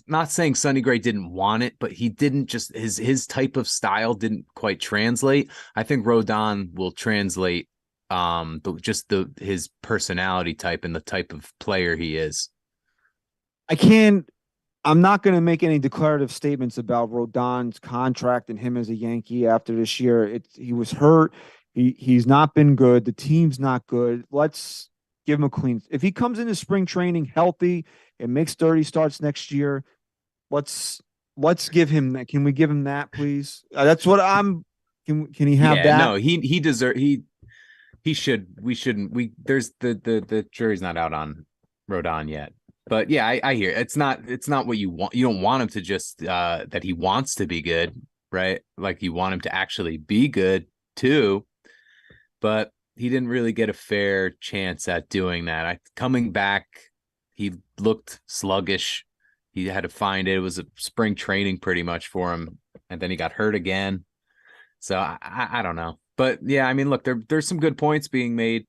not saying Sonny Gray didn't want it, but he didn't just his type of style didn't quite translate. I think Rodon will translate his personality type and the type of player he is. I I'm not going to make any declarative statements about Rodon's contract and him as a Yankee after this year. He was hurt. He's not been good. The team's not good. Let's give him a clean. If he comes into spring training healthy and makes 30 starts next year, let's give him that. Can we give him that, please? That's what I'm. Can he have that? No, he deserves. He should. We shouldn't. There's the jury's not out on Rodon yet. But yeah, I hear it's not what you want. You don't want him to just that he wants to be good, right? Like you want him to actually be good too. But he didn't really get a fair chance at doing that. Coming back, he looked sluggish. He had to find it. It was a spring training pretty much for him, and then he got hurt again. So I don't know. But yeah, I mean, look, there's some good points being made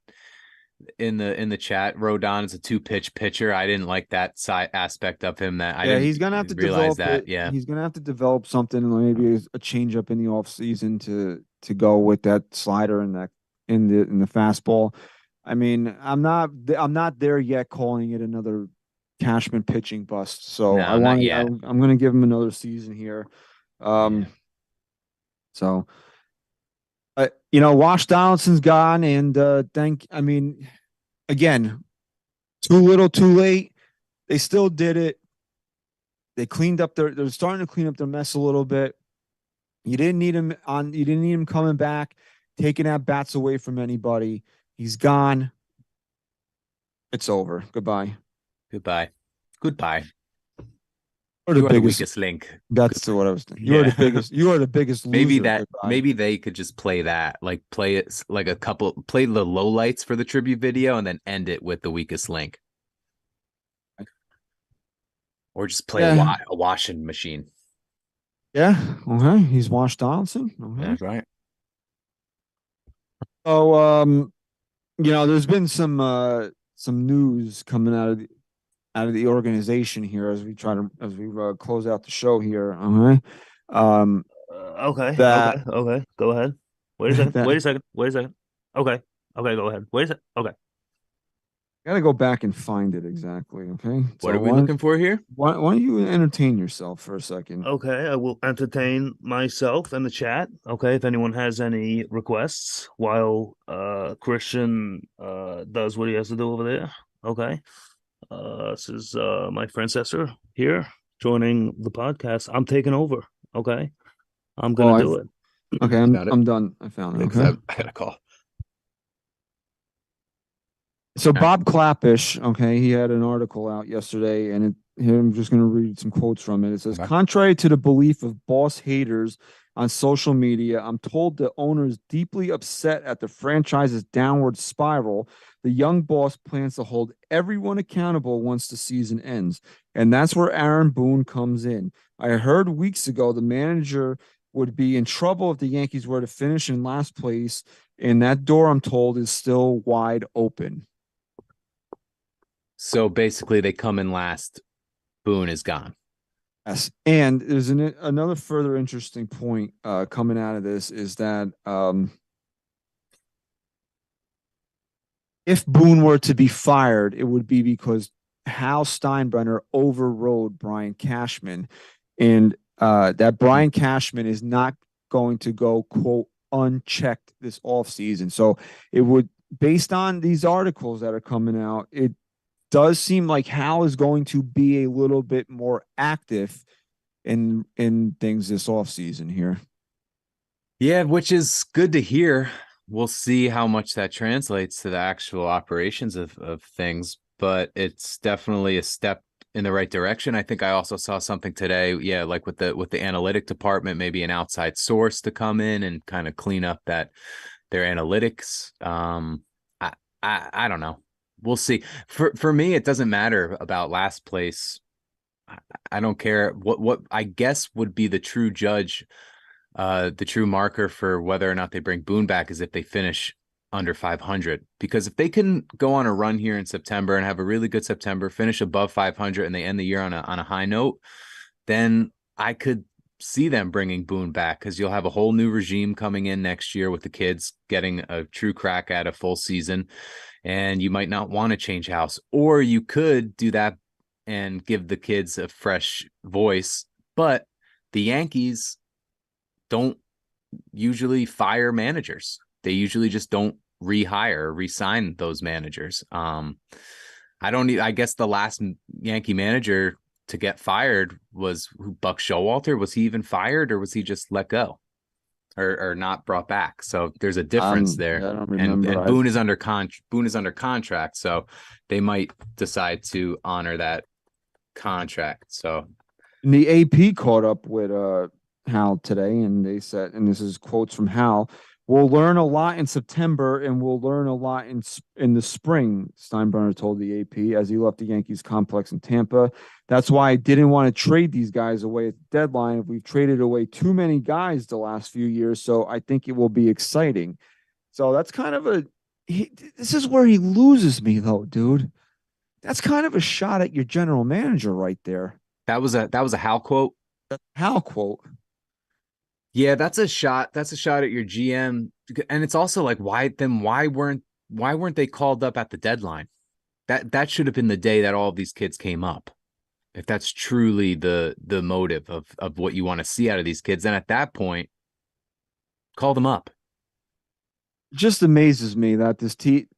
in the chat. Rodon is a 2-pitch pitcher. I didn't like that side aspect of him. He's gonna have to realize develop that. Yeah, he's gonna have to develop something, maybe a change up in the offseason to go with that slider and that in the fastball. I mean, I'm not there yet calling it another Cashman pitching bust. So no, not yet. I'm gonna give him another season here. So. Wash Donaldson's gone, and again, too little, too late. They still did it. They're starting to clean up their mess a little bit. You didn't need him coming back, taking at bats away from anybody. He's gone. It's over. Goodbye. You are the weakest link. That's what I was thinking. You are the biggest loser. Maybe they could just play that, like play it like play the lowlights for the tribute video and then end it with the weakest link. Or just play a washing machine. Yeah. Okay. He's washed Donaldson. Okay. That's right. Oh, there's been some news coming out of the organization here as we close out the show here. Okay. Okay. Go ahead. Wait a second. Okay. Go ahead. Wait a second. Okay. Gotta go back and find it exactly. Okay. What are we looking for here? Why don't you entertain yourself for a second? Okay, I will entertain myself in the chat. Okay, if anyone has any requests while Christian does what he has to do over there. Okay. This is my friend Cesar here joining the podcast. I'm taking over. Okay. I'm gonna do it. Okay, I'm done. I found it. Okay. I got a call. So Bob Clappish, okay, he had an article out yesterday, and I'm just going to read some quotes from it. It says, contrary to the belief of boss haters on social media, I'm told the owner is deeply upset at the franchise's downward spiral. The young boss plans to hold everyone accountable once the season ends. And that's where Aaron Boone comes in. I heard weeks ago the manager would be in trouble if the Yankees were to finish in last place, and that door, I'm told, is still wide open. So basically, they come in last. Boone is gone. Yes, and there's another further interesting point coming out of this is that if Boone were to be fired, it would be because Hal Steinbrenner overrode Brian Cashman, and that Brian Cashman is not going to go, quote, unchecked this offseason. So it would, based on these articles that are coming out, it does seem like Hal is going to be a little bit more active in things this offseason here. Yeah, which is good to hear. We'll see how much that translates to the actual operations of things, but it's definitely a step in the right direction. I think I also saw something today, like with the analytic department, maybe an outside source to come in and kind of clean up their analytics. I don't know. We'll see. For me, it doesn't matter about last place. I don't care what I guess would be the true judge, the true marker for whether or not they bring Boone back is if they finish under 500. Because if they can go on a run here in September and have a really good September, finish above 500, and they end the year on a high note, then I could see them bringing Boone back, because you'll have a whole new regime coming in next year with the kids getting a true crack at a full season. And you might not want to change house, or you could do that and give the kids a fresh voice. But the Yankees don't usually fire managers. They usually just don't rehire or resign those managers. I guess the last Yankee manager to get fired was Buck Showalter. Was he even fired, or was he just let go or not brought back? So there's a difference there. I don't remember. And Boone is under contract, so they might decide to honor that contract. So And the AP caught up with Hal today, and they said, and this is quotes from Hal, "We'll learn a lot in September, and we'll learn a lot in the spring," Steinbrenner told the AP as he left the Yankees complex in Tampa. "That's why I didn't want to trade these guys away at the deadline. We've traded away too many guys the last few years, so I think it will be exciting." So that's kind of this is where he loses me, though, dude. That's kind of a shot at your general manager right there. that was a Hal quote. Hal quote. Yeah, that's a shot. That's a shot at your GM. And it's also like, why weren't they called up at the deadline? That should have been the day that all of these kids came up. If that's truly the motive of what you want to see out of these kids, then at that point, call them up. Just amazes me that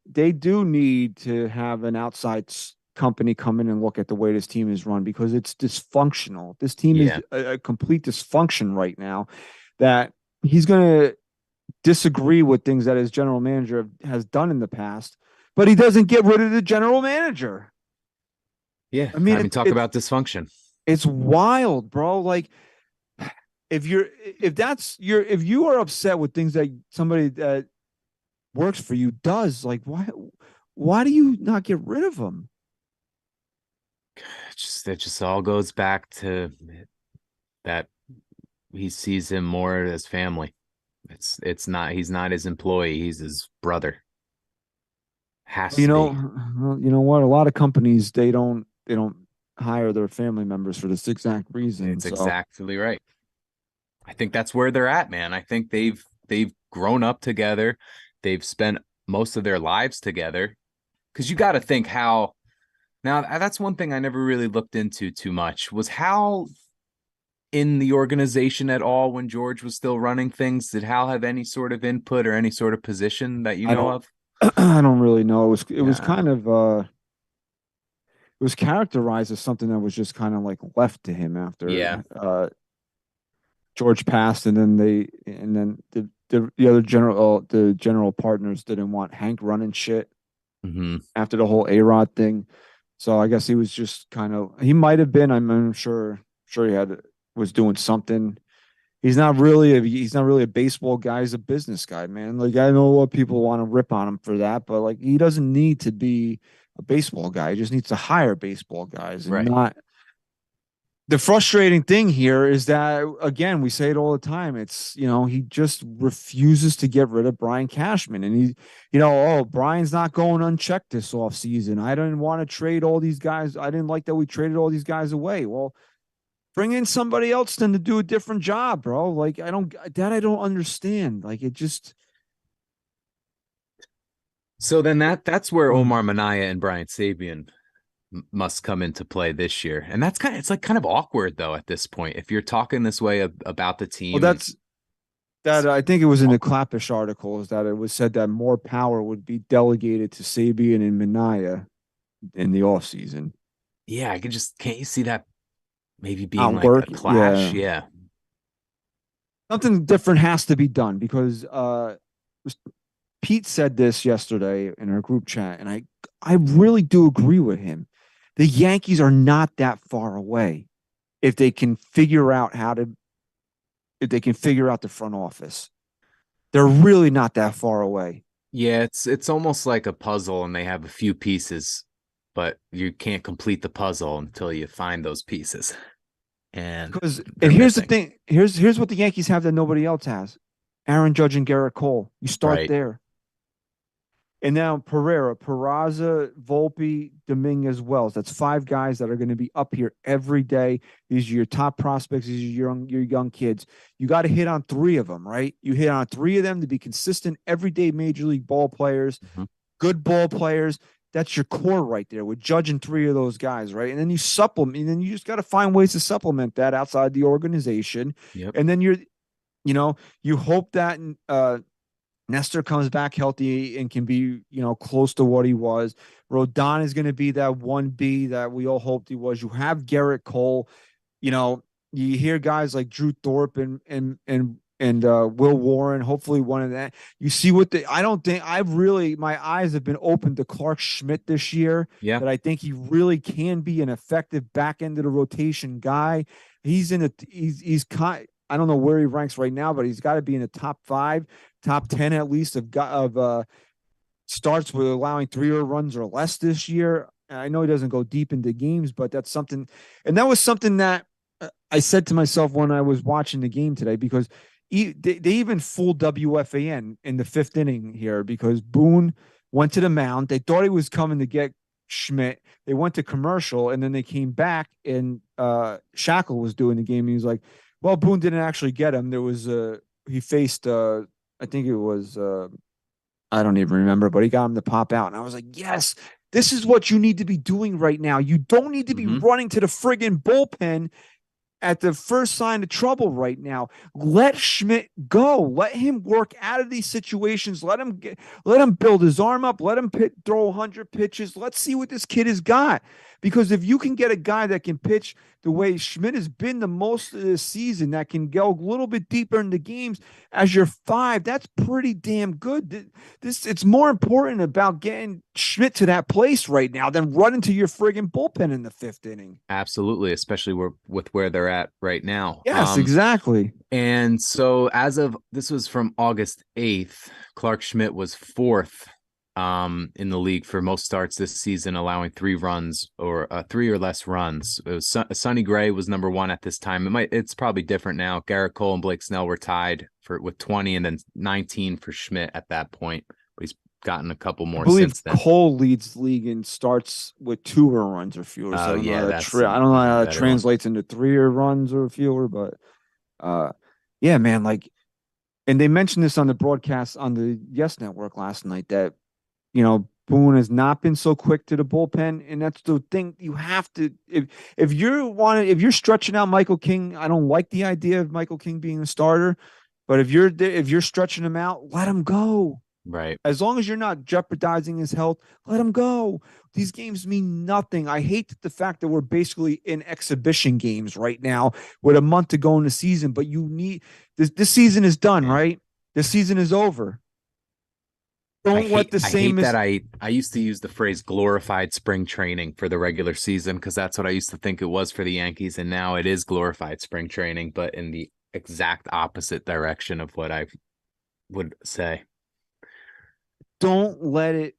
they do need to have an outside company come in and look at the way this team is run, because it's dysfunctional. This team is a complete dysfunction right now, that he's going to disagree with things that his general manager has done in the past, but he doesn't get rid of the general manager. Yeah. I mean, talk about dysfunction. It's wild, bro. Like, if you are upset with things that somebody that works for you does, like, why do you not get rid of them? It just all goes back to that he sees him more as family. He's not his employee, he's his brother. You know what? A lot of companies, they don't hire their family members for this exact reason. It's exactly right. I think that's where they're at, man. I think they've grown up together. They've spent most of their lives together. Because you got to think how. Now, that's one thing I never really looked into too much, was Hal in the organization at all when George was still running things? Did Hal have any sort of input or any sort of position that you know of? I don't really know. It was kind of it was characterized as something that was just kind of like left to him after George passed, and then the other general partners didn't want Hank running shit after the whole A-Rod thing. So I guess he was just he might have been, I'm sure he was doing something. He's not really a baseball guy. He's a business guy, man. Like, I know what people want to rip on him for that, but like, he doesn't need to be a baseball guy. He just needs to hire baseball guys, and not. The frustrating thing here is that, again, we say it all the time. It's, he just refuses to get rid of Brian Cashman. And Brian's not going unchecked this offseason. I didn't want to trade all these guys. I didn't like that we traded all these guys away. Well, bring in somebody else then to do a different job, bro. Like, I don't understand. Like, it just. So then that's where Omar Minaya and Brian Sabean must come into play this year. And that's kind of awkward though at this point, if you're talking this way about the team. Well, I think it was in the Clappish article, is that it was said that more power would be delegated to Sabean and Minaya in the offseason. Yeah, can't you see that maybe being like a clash? Yeah. Something different has to be done, because Pete said this yesterday in our group chat, and I really do agree with him. The Yankees are not that far away if they can figure out the front office. They're really not that far away. Yeah, it's almost like a puzzle, and they have a few pieces, but you can't complete the puzzle until you find those pieces. And here's the thing. Here's what the Yankees have that nobody else has: Aaron Judge and Garrett Cole. You start there. And now Peraza, Volpe, Dominguez, Wells. That's 5 guys that are going to be up here every day. These are your top prospects. These are your young kids. You got to hit on 3 of them, right? You hit on 3 of them to be consistent, everyday major league ball players, good ball players. that's your core right there with Judge and three of those guys, right? And then you supplement, and then you just got to find ways to supplement that outside the organization. Yep. And then you hope that Nestor comes back healthy and can be, close to what he was. Rodon is going to be that 1B that we all hoped he was. You have Garrett Cole. You hear guys like Drew Thorpe and Will Warren. Hopefully, one of that. You see I don't think my eyes have been opened to Clark Schmidt this year. Yeah. That I think he really can be an effective back end of the rotation guy. He's I don't know where he ranks right now, but he's got to be in the top 5, top 10 at least of starts with allowing 3 runs or less this year. I know he doesn't go deep into games, but that's something. And that was something that I said to myself when I was watching the game today, because they even fooled WFAN in the 5th inning here, because Boone went to the mound. They thought he was coming to get Schmidt. They went to commercial, and then they came back, and Shackle was doing the game. And he was like, well, Boone didn't actually get him. There was he faced I think it was I don't even remember, but he got him to pop out. And I was like, yes, this is what you need to be doing right now. You don't need to be running to the friggin' bullpen at the first sign of trouble right now. Let Schmidt go. Let him work out of these situations. Let him build his arm up. Let him throw 100 pitches. Let's see what this kid has got. Because if you can get a guy that can pitch the way Schmidt has been the most of this season, that can go a little bit deeper into games as your 5, that's pretty damn good. It's more important about getting Schmidt to that place right now than running to your friggin' bullpen in the 5th inning. Absolutely, especially with where they're at right now. Yes, exactly. And so this was from August 8th, Clark Schmidt was 4th in the league for most starts this season, allowing 3 runs or 3 or less runs. It was Sonny Gray was number 1 at this time. It's probably different now. Garrett Cole and Blake Snell were tied with 20, and then 19 for Schmidt at that point. He's gotten a couple more since then. Cole leads the league and starts with 2 runs or fewer. So I don't know how that translates into 3 runs or fewer, but yeah, man, and they mentioned this on the broadcast on the YES Network last night that Boone has not been so quick to the bullpen, and that's the thing. You have to if you're stretching out Michael King. I don't like the idea of Michael King being a starter, but if you're stretching him out, let him go. Right. As long as you're not jeopardizing his health, let him go. These games mean nothing. I hate the fact that we're basically in exhibition games right now with a month to go in the season, but you need this season is done, right? This season is over. I used to use the phrase glorified spring training for the regular season, because that's what I used to think it was for the Yankees, and now it is glorified spring training, but in the exact opposite direction of what I would say. Don't let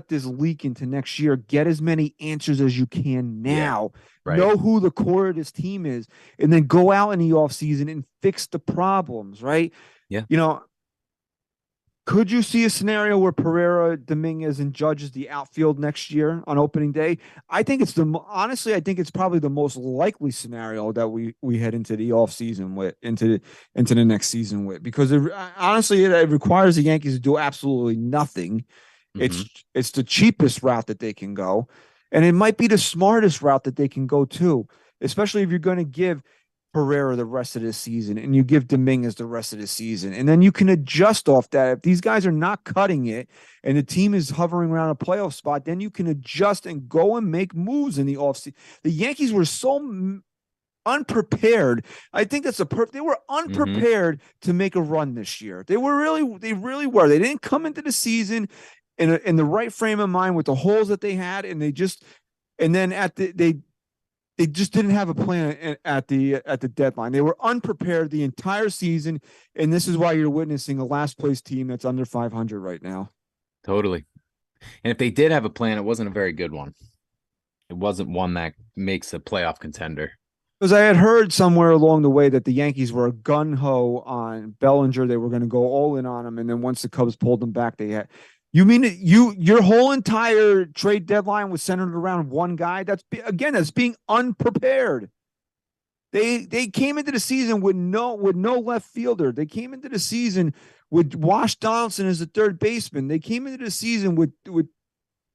this leak into next year. Get as many answers as you can now. Yeah, right. Know who the core of this team is, and then go out in the offseason and fix the problems, right? Yeah. Could you see a scenario where Pereira, Dominguez, and Judge is the outfield next year on opening day? I think it's probably the most likely scenario that we head into the offseason with, into the next season with, because it requires the Yankees to do absolutely nothing. It's the cheapest route that they can go, and it might be the smartest route that they can go too, especially if you're going to give Pereira the rest of the season and you give Dominguez the rest of the season, and then you can adjust off that. If these guys are not cutting it and the team is hovering around a playoff spot, then you can adjust and go and make moves in the offseason. The Yankees were so unprepared. I think that's they were unprepared to make a run this year. They really were. They didn't come into the season in the right frame of mind with the holes that they had, and they just didn't have a plan at the deadline. They were unprepared the entire season, and this is why you're witnessing a last place team that's under 500 right now. Totally. And if they did have a plan, it wasn't a very good one. It wasn't one that makes a playoff contender. Because I had heard somewhere along the way that the Yankees were gun-ho on Bellinger. They were going to go all in on him, and then once the Cubs pulled them back, they had... You mean your whole entire trade deadline was centered around one guy? That's being unprepared. They came into the season with no left fielder. They came into the season with Donaldson as the third baseman. They came into the season with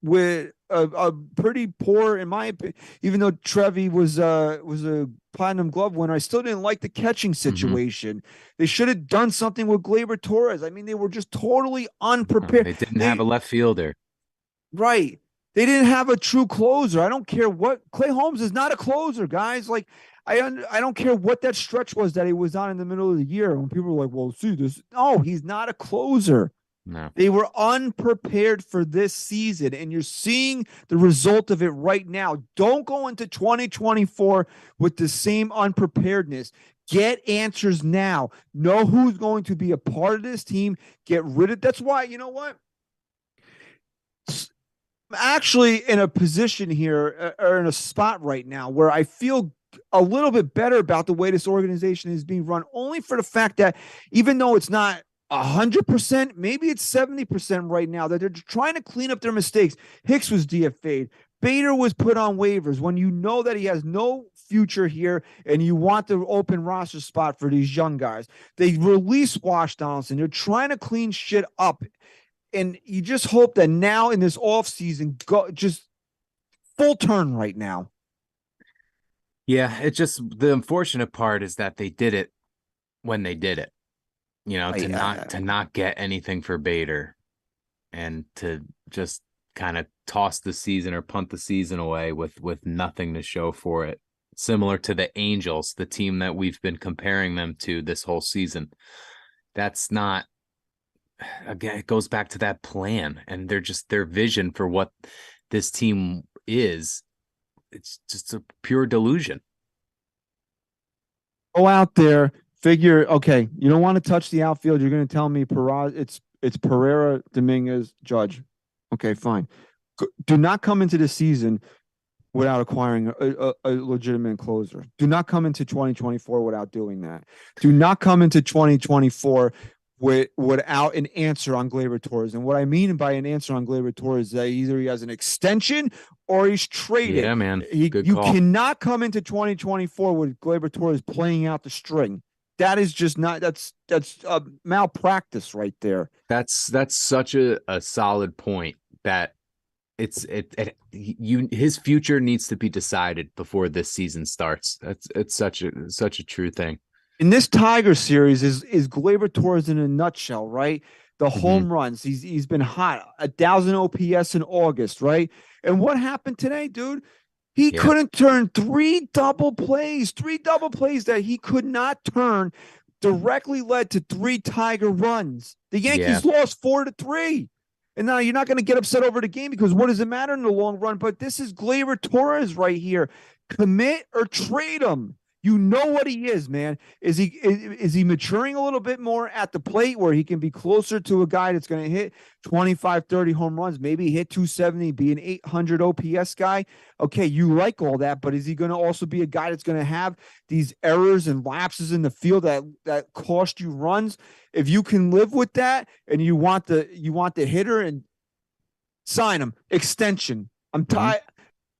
with a pretty poor, in my opinion, even though Trevi was a platinum glove winner, I still didn't like the catching situation. They should have done something with Gleyber Torres. I mean, they were just totally unprepared. They didn't have a left fielder. Right. They didn't have a true closer. I don't care what Clay Holmes is not a closer, guys. Like I don't care what that stretch was that he was on in the middle of the year when people were like, "Well, see this." No, he's not a closer. No. They were unprepared for this season, and you're seeing the result of it right now. Don't go into 2024 with the same unpreparedness. Get answers now. Know who's going to be a part of this team. Get rid of. That's why, you know what? I'm actually in a position here or in a spot right now where I feel a little bit better about the way this organization is being run, only for the fact that even though it's not 100%, maybe it's 70% right now, that they're trying to clean up their mistakes. Hicks was DFA'd. Bader was put on waivers when you know that he has no future here and you want the open roster spot for these young guys. They released Wash Donaldson. They're trying to clean shit up. And you just hope that now in this offseason, go just full turn right now. Yeah, it just, the unfortunate part is that they did it when they did it. You know, to not get anything for Bader and to just kind of toss the season or punt the season away with nothing to show for it. Similar to the Angels, the team that we've been comparing them to this whole season. That's not, again, it goes back to that plan and their vision for what this team is. It's just a pure delusion. Go out there. Figure, okay, you don't want to touch the outfield. You're going to tell me it's Pereira, Dominguez, Judge. Okay, fine. Do not come into the season without acquiring a legitimate closer. Do not come into 2024 without doing that. Do not come into 2024 without an answer on Gleyber Torres. And what I mean by an answer on Gleyber Torres is that either he has an extension or he's traded. Yeah, man. You call. cannot come into 2024 with Gleyber Torres playing out the string. That is just not, that's malpractice right there. That's such a solid point that his future needs to be decided before this season starts. It's such a true thing. In this Tiger series is Gleyber Torres in a nutshell, right? The home runs. He's been hot. 1,000 OPS in August, right? And what happened today, dude? He couldn't turn three double plays that he could not turn directly led to 3 Tiger runs. The Yankees lost 4-3. And now you're not going to get upset over the game because what does it matter in the long run? But this is Gleyber Torres right here. Commit or trade him. You know what he is, man. Is he maturing a little bit more at the plate where he can be closer to a guy that's going to hit 25, 30 home runs, maybe hit 270, be an 800 OPS guy? Okay, you like all that, but is he going to also be a guy that's going to have these errors and lapses in the field that cost you runs? If you can live with that and you want the hitter, and sign him, extension. I'm tired.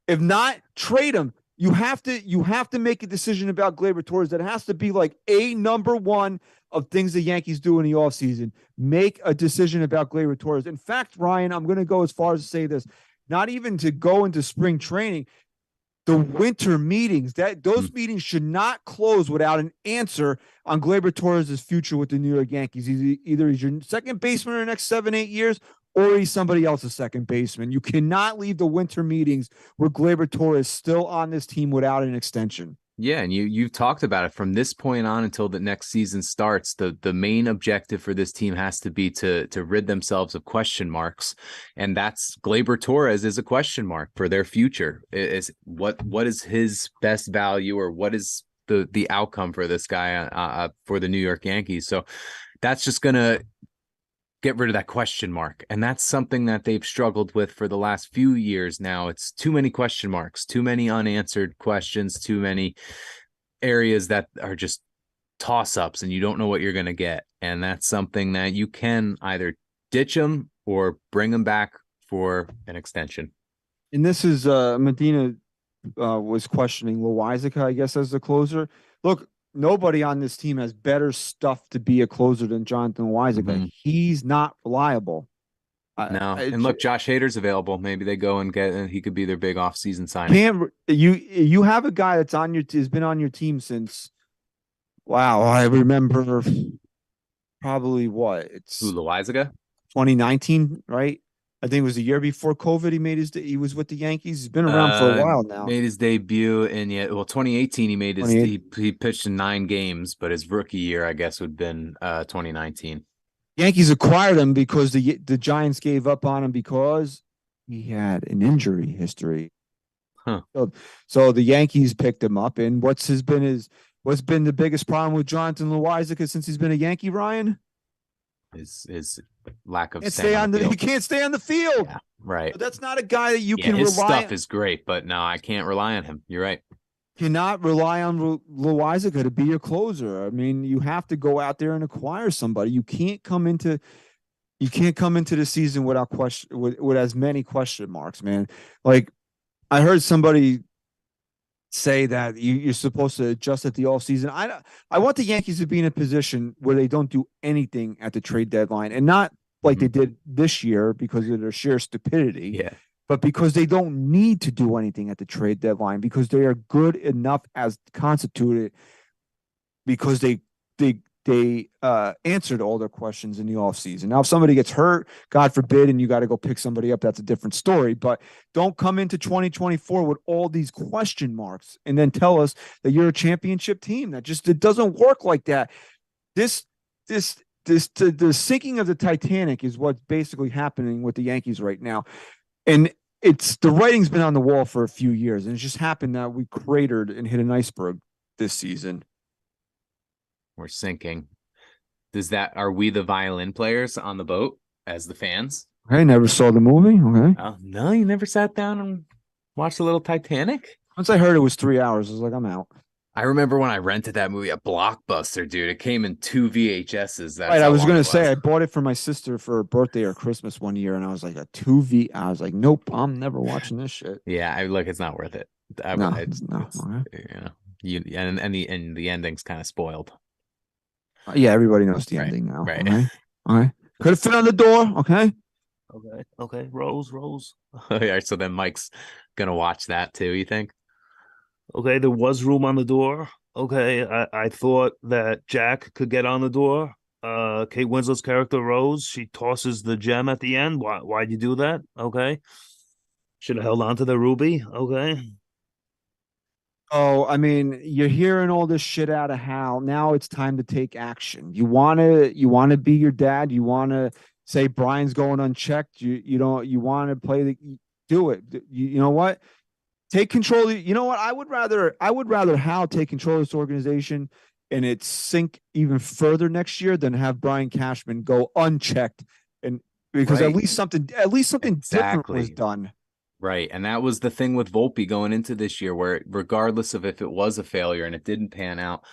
If not, trade him. You have to make a decision about Gleyber Torres that has to be like a number one of things the Yankees do in the offseason. Make a decision about Gleyber Torres. In fact, Ryan, I'm going to go as far as to say this, not even to go into spring training, the winter meetings, those meetings should not close without an answer on Gleyber Torres' future with the New York Yankees. Either he's your second baseman in the next 7-8 years, or he's somebody else's second baseman. You cannot leave the winter meetings where Gleyber Torres is still on this team without an extension. Yeah, and you've talked about it from this point on until the next season starts. The main objective for this team has to be to rid themselves of question marks, and that's Gleyber Torres is a question mark for their future. Is what is his best value, or what is the outcome for this guy for the New York Yankees? So that's just gonna get rid of that question mark. And that's something that they've struggled with for the last few years now. It's too many question marks, too many unanswered questions, too many areas that are just toss-ups and you don't know what you're going to get. And that's something that you can either ditch them or bring them back for an extension. And this is Medina was questioning NYYST, I guess, as the closer. Look, nobody on this team has better stuff to be a closer than Jonathan NYYST. He's not reliable. No, I and look, Josh Hader's available. Maybe they go and get, and he could be their big off-season signing. you have a guy that's has been on your team since. Wow, I remember probably what it's Who, Loizaga? 2019, right? I think it was the year before COVID. He was with the Yankees. He's been around for a while now. Made his debut in 2018. He made his he pitched in 9 games, but his rookie year, I guess, would have been 2019. Yankees acquired him because the Giants gave up on him because he had an injury history. Huh. So the Yankees picked him up. And what's been the biggest problem with Jonathan Loizaga since he's been a Yankee, Ryan? His lack of he can't stay on the field. Yeah, right. So that's not a guy that you can his rely on. Stuff is great, but no, I can't rely on him. You're right. Cannot rely on Loizaga to be your closer. I mean, you have to go out there and acquire somebody. You can't come into the season without with as many question marks, man. Like I heard somebody say that you're supposed to adjust at the offseason. I want the Yankees to be in a position where they don't do anything at the trade deadline, and not like they did this year because of their sheer stupidity. Yeah. But because they don't need to do anything at the trade deadline, because they are good enough as constituted, because they answered all their questions in the offseason. Now, if somebody gets hurt, God forbid, and you got to go pick somebody up, that's a different story. But don't come into 2024 with all these question marks and then tell us that you're a championship team. It doesn't work like that. The sinking of the Titanic is what's basically happening with the Yankees right now. And the writing's been on the wall for a few years, and it just happened that we cratered and hit an iceberg this season. We're sinking. Are we the violin players on the boat as the fans? I never saw the movie. Okay. Oh, no, you never sat down and watched a little Titanic? Once I heard it was 3 hours, I was like, I'm out. I remember when I rented that movie at Blockbuster, dude. It came in 2 VHSs. That's right. I was gonna say I bought it for my sister for her birthday or Christmas one year, and I was like I was like, nope, I'm never watching this shit. Yeah, it's not worth it. No. You know, and the ending's kind of spoiled. Yeah, everybody knows the ending now. Right. Okay. Could have fit on the door. Okay. Okay. Rose. All right. So then Mike's gonna watch that too. You think? Okay, there was room on the door. Okay, I thought that Jack could get on the door. Kate Winslet's character Rose, she tosses the gem at the end. Why'd you do that? Okay, should have held on to the ruby. Okay. Oh, I mean, you're hearing all this shit out of Hal. Now it's time to take action. You wanna be your dad. You wanna say Brian's going unchecked. You want to play do it. You know what? Take control. You know what? I would rather Hal take control of this organization and it sink even further next year than have Brian Cashman go unchecked, and because at least something different was done. Right. And that was the thing with Volpe going into this year, where regardless of if it was a failure and it didn't pan out,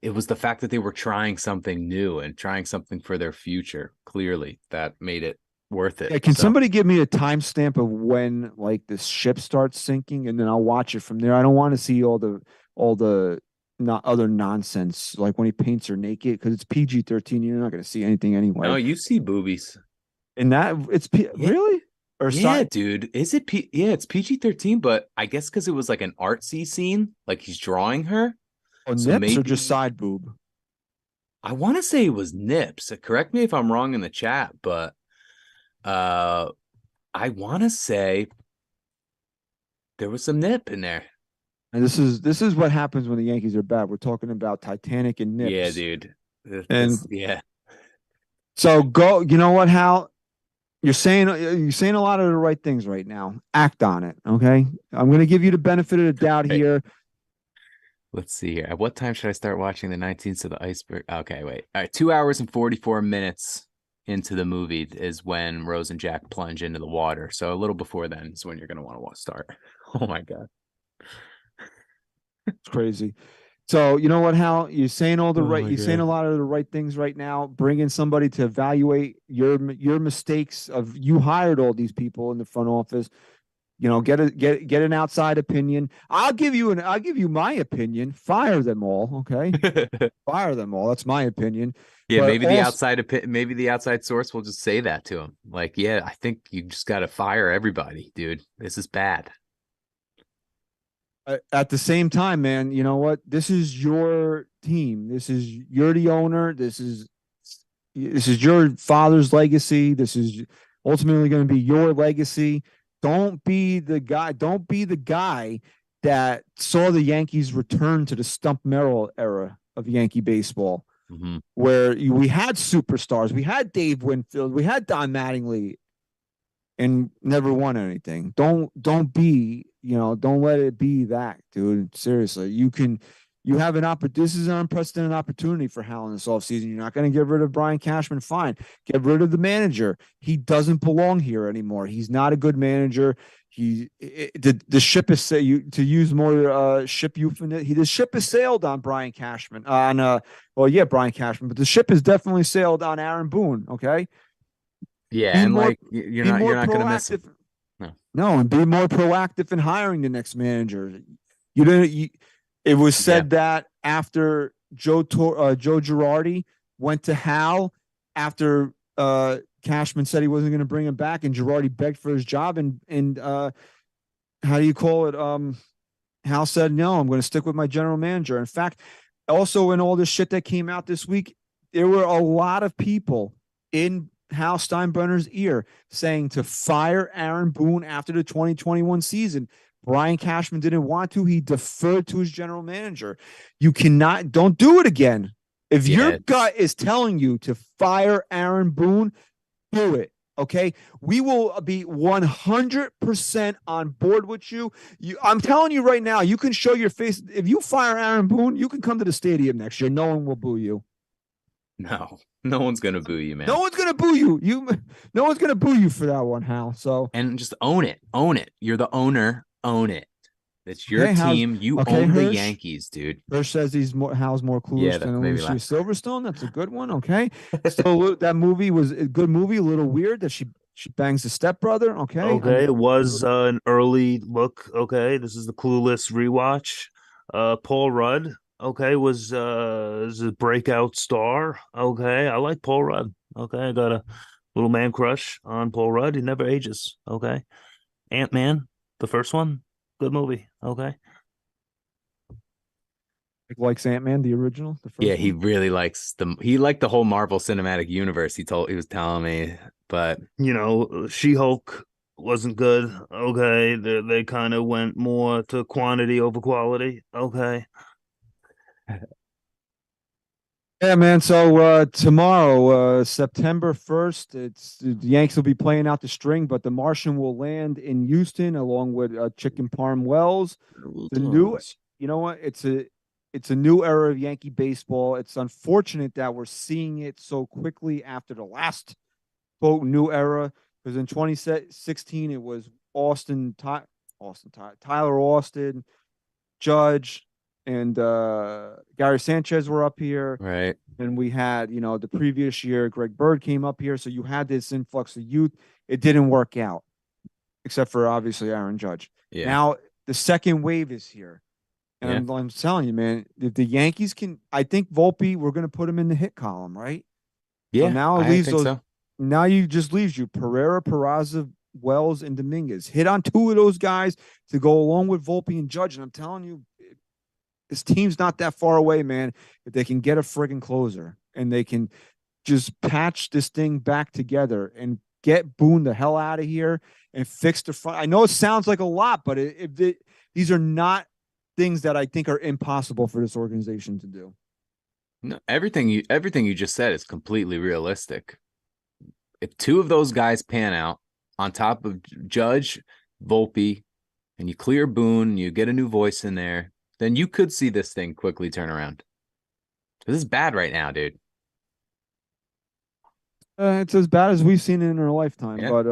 it was the fact that they were trying something new and trying something for their future. Clearly, that made it worth it. Yeah, can somebody give me a timestamp of when like the ship starts sinking, and then I'll watch it from there. I don't want to see all the not other nonsense like when he paints her naked, because it's PG-13. You're not going to see anything anyway. No, you see boobies. And that really? Or dude. Is it it's PG-13, but I guess because it was like an artsy scene, like he's drawing her. Oh, so nips or just side boob? I want to say it was nips. Correct me if I'm wrong in the chat, but I want to say there was some nip in there. And this is what happens when the Yankees are bad. We're talking about Titanic and nips. Yeah, dude. Yeah. So go. You know what, Hal? You're saying a lot of the right things right now. Act on it, okay? I'm going to give you the benefit of the doubt here. Let's see here. At what time should I start watching the 19th of the Iceberg? Okay, wait. All right, 2 hours and 44 minutes into the movie is when Rose and Jack plunge into the water. So a little before then is when you're going to want to start. Oh my God. It's crazy. So you know what, Hal? You're saying saying a lot of the right things right now. Bring in somebody to evaluate your mistakes of you hired all these people in the front office. get an outside opinion. I'll give you my opinion. Fire them all, okay? Fire them all. That's my opinion. Yeah, But maybe maybe the outside source will just say that to him. Like, yeah, I think you just got to fire everybody, dude. This is bad. At the same time, man, you know what? This is your team. You're the owner. This is your father's legacy. This is ultimately going to be your legacy. Don't be the guy. Don't be the guy that saw the Yankees return to the Stump Merrill era of Yankee baseball, where we had superstars. We had Dave Winfield. We had Don Mattingly, and never won anything. Don't be, don't let it be that, dude. Seriously, you have an opportunity. This is an unprecedented opportunity for Hal in this offseason. You're not going to get rid of Brian Cashman. Fine. Get rid of the manager. He doesn't belong here anymore. He's not a good manager. The ship is to use more ship euphemism. The ship has sailed on Brian Cashman. Brian Cashman, but the ship has definitely sailed on Aaron Boone. Okay. Yeah, and you're not going to miss him. No, and be more proactive in hiring the next manager. It was said that after Joe Girardi went to Hal after Cashman said he wasn't going to bring him back, and Girardi begged for his job, and how do you call it? Hal said, "No, I'm going to stick with my general manager." In fact, also in all this shit that came out this week, there were a lot of people in Hal Steinbrenner's ear saying to fire Aaron Boone after the 2021 season. Brian Cashman didn't want to. He deferred to his general manager. Don't do it again. If your gut is telling you to fire Aaron Boone, do it. Okay. We will be 100% on board with you. I'm telling you right now, you can show your face. If you fire Aaron Boone, you can come to the stadium next year. No one will boo you. No one's gonna boo you, man. No one's gonna boo you. No one's gonna boo you for that one, Hal. So and just own it. Own it. You're the owner. Own it. It's your team. You own the Yankees, dude. Hirsch says Hal's more clueless than Alicia Silverstone. That's a good one. Okay. So that movie was a good movie. A little weird that she bangs the stepbrother. Okay. Okay. It was an early look. Okay. This is the Clueless rewatch. Paul Rudd. Okay, was a breakout star. Okay, I like Paul Rudd. Okay, I got a little man crush on Paul Rudd. He never ages. Okay, Ant-Man, the first one, good movie. Okay, likes Ant-Man, the original. The first one? He really likes he liked the whole Marvel Cinematic Universe. He was telling me, but She-Hulk wasn't good. Okay, they kind of went more to quantity over quality. Okay. Yeah, man. So tomorrow, September 1st, the Yankees will be playing out the string, but the Martian will land in Houston along with Chicken Parm Wells. The new, you know what? It's a new era of Yankee baseball. It's unfortunate that we're seeing it so quickly after the last quote new era, because in 2016 it was Tyler Austin, Judge, and Gary Sanchez were up here. Right. And we had, the previous year, Greg Bird came up here. So you had this influx of youth. It didn't work out, except for obviously Aaron Judge. Yeah. Now the second wave is here. And I'm telling you, man, if the Yankees I think Volpe, we're going to put him in the hit column, right? Yeah. So now it leaves now you just leaves you Pereira, Peraza, Wells, and Dominguez. Hit on two of those guys to go along with Volpe and Judge. And I'm telling you, this team's not that far away, man. If they can get a friggin' closer and they can just patch this thing back together and get Boone the hell out of here and fix the front. I know it sounds like a lot, but these are not things that I think are impossible for this organization to do. No, everything you just said is completely realistic. If two of those guys pan out on top of Judge, Volpe, and you clear Boone, you get a new voice in there, then you could see this thing quickly turn around. This is bad right now, dude. It's as bad as we've seen it in our lifetime. Yeah, but,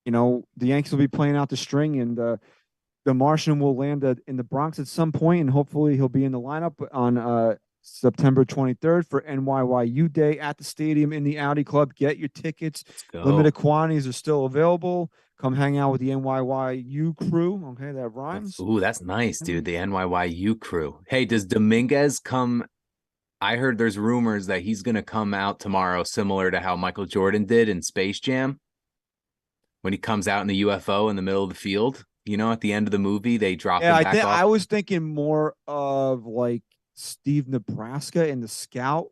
the Yankees will be playing out the string, and the Martian will land in the Bronx at some point, and hopefully he'll be in the lineup on September 23rd for NYYU Day at the stadium in the Audi Club. Get your tickets. Limited quantities are still available. come hang out with the NYYU crew. Okay, that rhymes. Ooh, that's nice, dude. The NYYU crew. Hey, does Dominguez come? I heard there's rumors that he's going to come out tomorrow, similar to how Michael Jordan did in Space Jam. When he comes out in the UFO in the middle of the field, you know, at the end of the movie, they drop him back off. I was thinking more of like Steve Nebraska in The Scout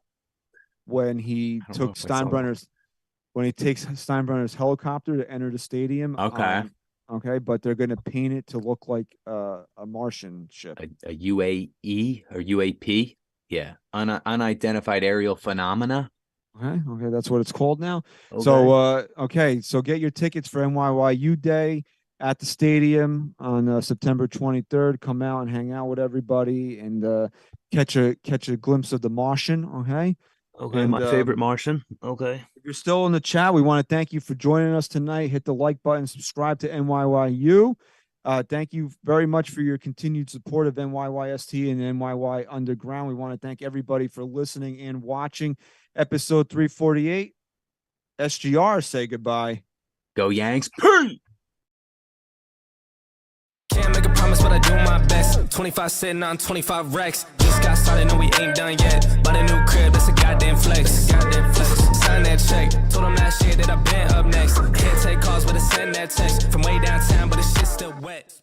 when he took Steinbrenner's helicopter to enter the stadium. Okay. Okay, but they're going to paint it to look like a Martian ship. A UAE or UAP? Yeah. Unidentified aerial phenomena. Okay, that's what it's called now. Okay. So get your tickets for NYYU Day at the stadium on September 23rd. Come out and hang out with everybody and catch a glimpse of the Martian. Okay. Okay, And, my favorite Martian. Okay. If you're still in the chat, we want to thank you for joining us tonight. Hit the like button, subscribe to NYYU. Thank you very much for your continued support of NYYST and NYY Underground. We want to thank everybody for listening and watching episode 348. SGR, say goodbye. Go Yanks. Can't make a promise, but I do my best. 25 sitting on 25 racks. Just got started, no, we ain't done yet. Bought a new crib, that's a goddamn flex. Sign that check. Told them last year that I been up next. Can't take calls, but I send that text. From way downtown, but the shit's still wet.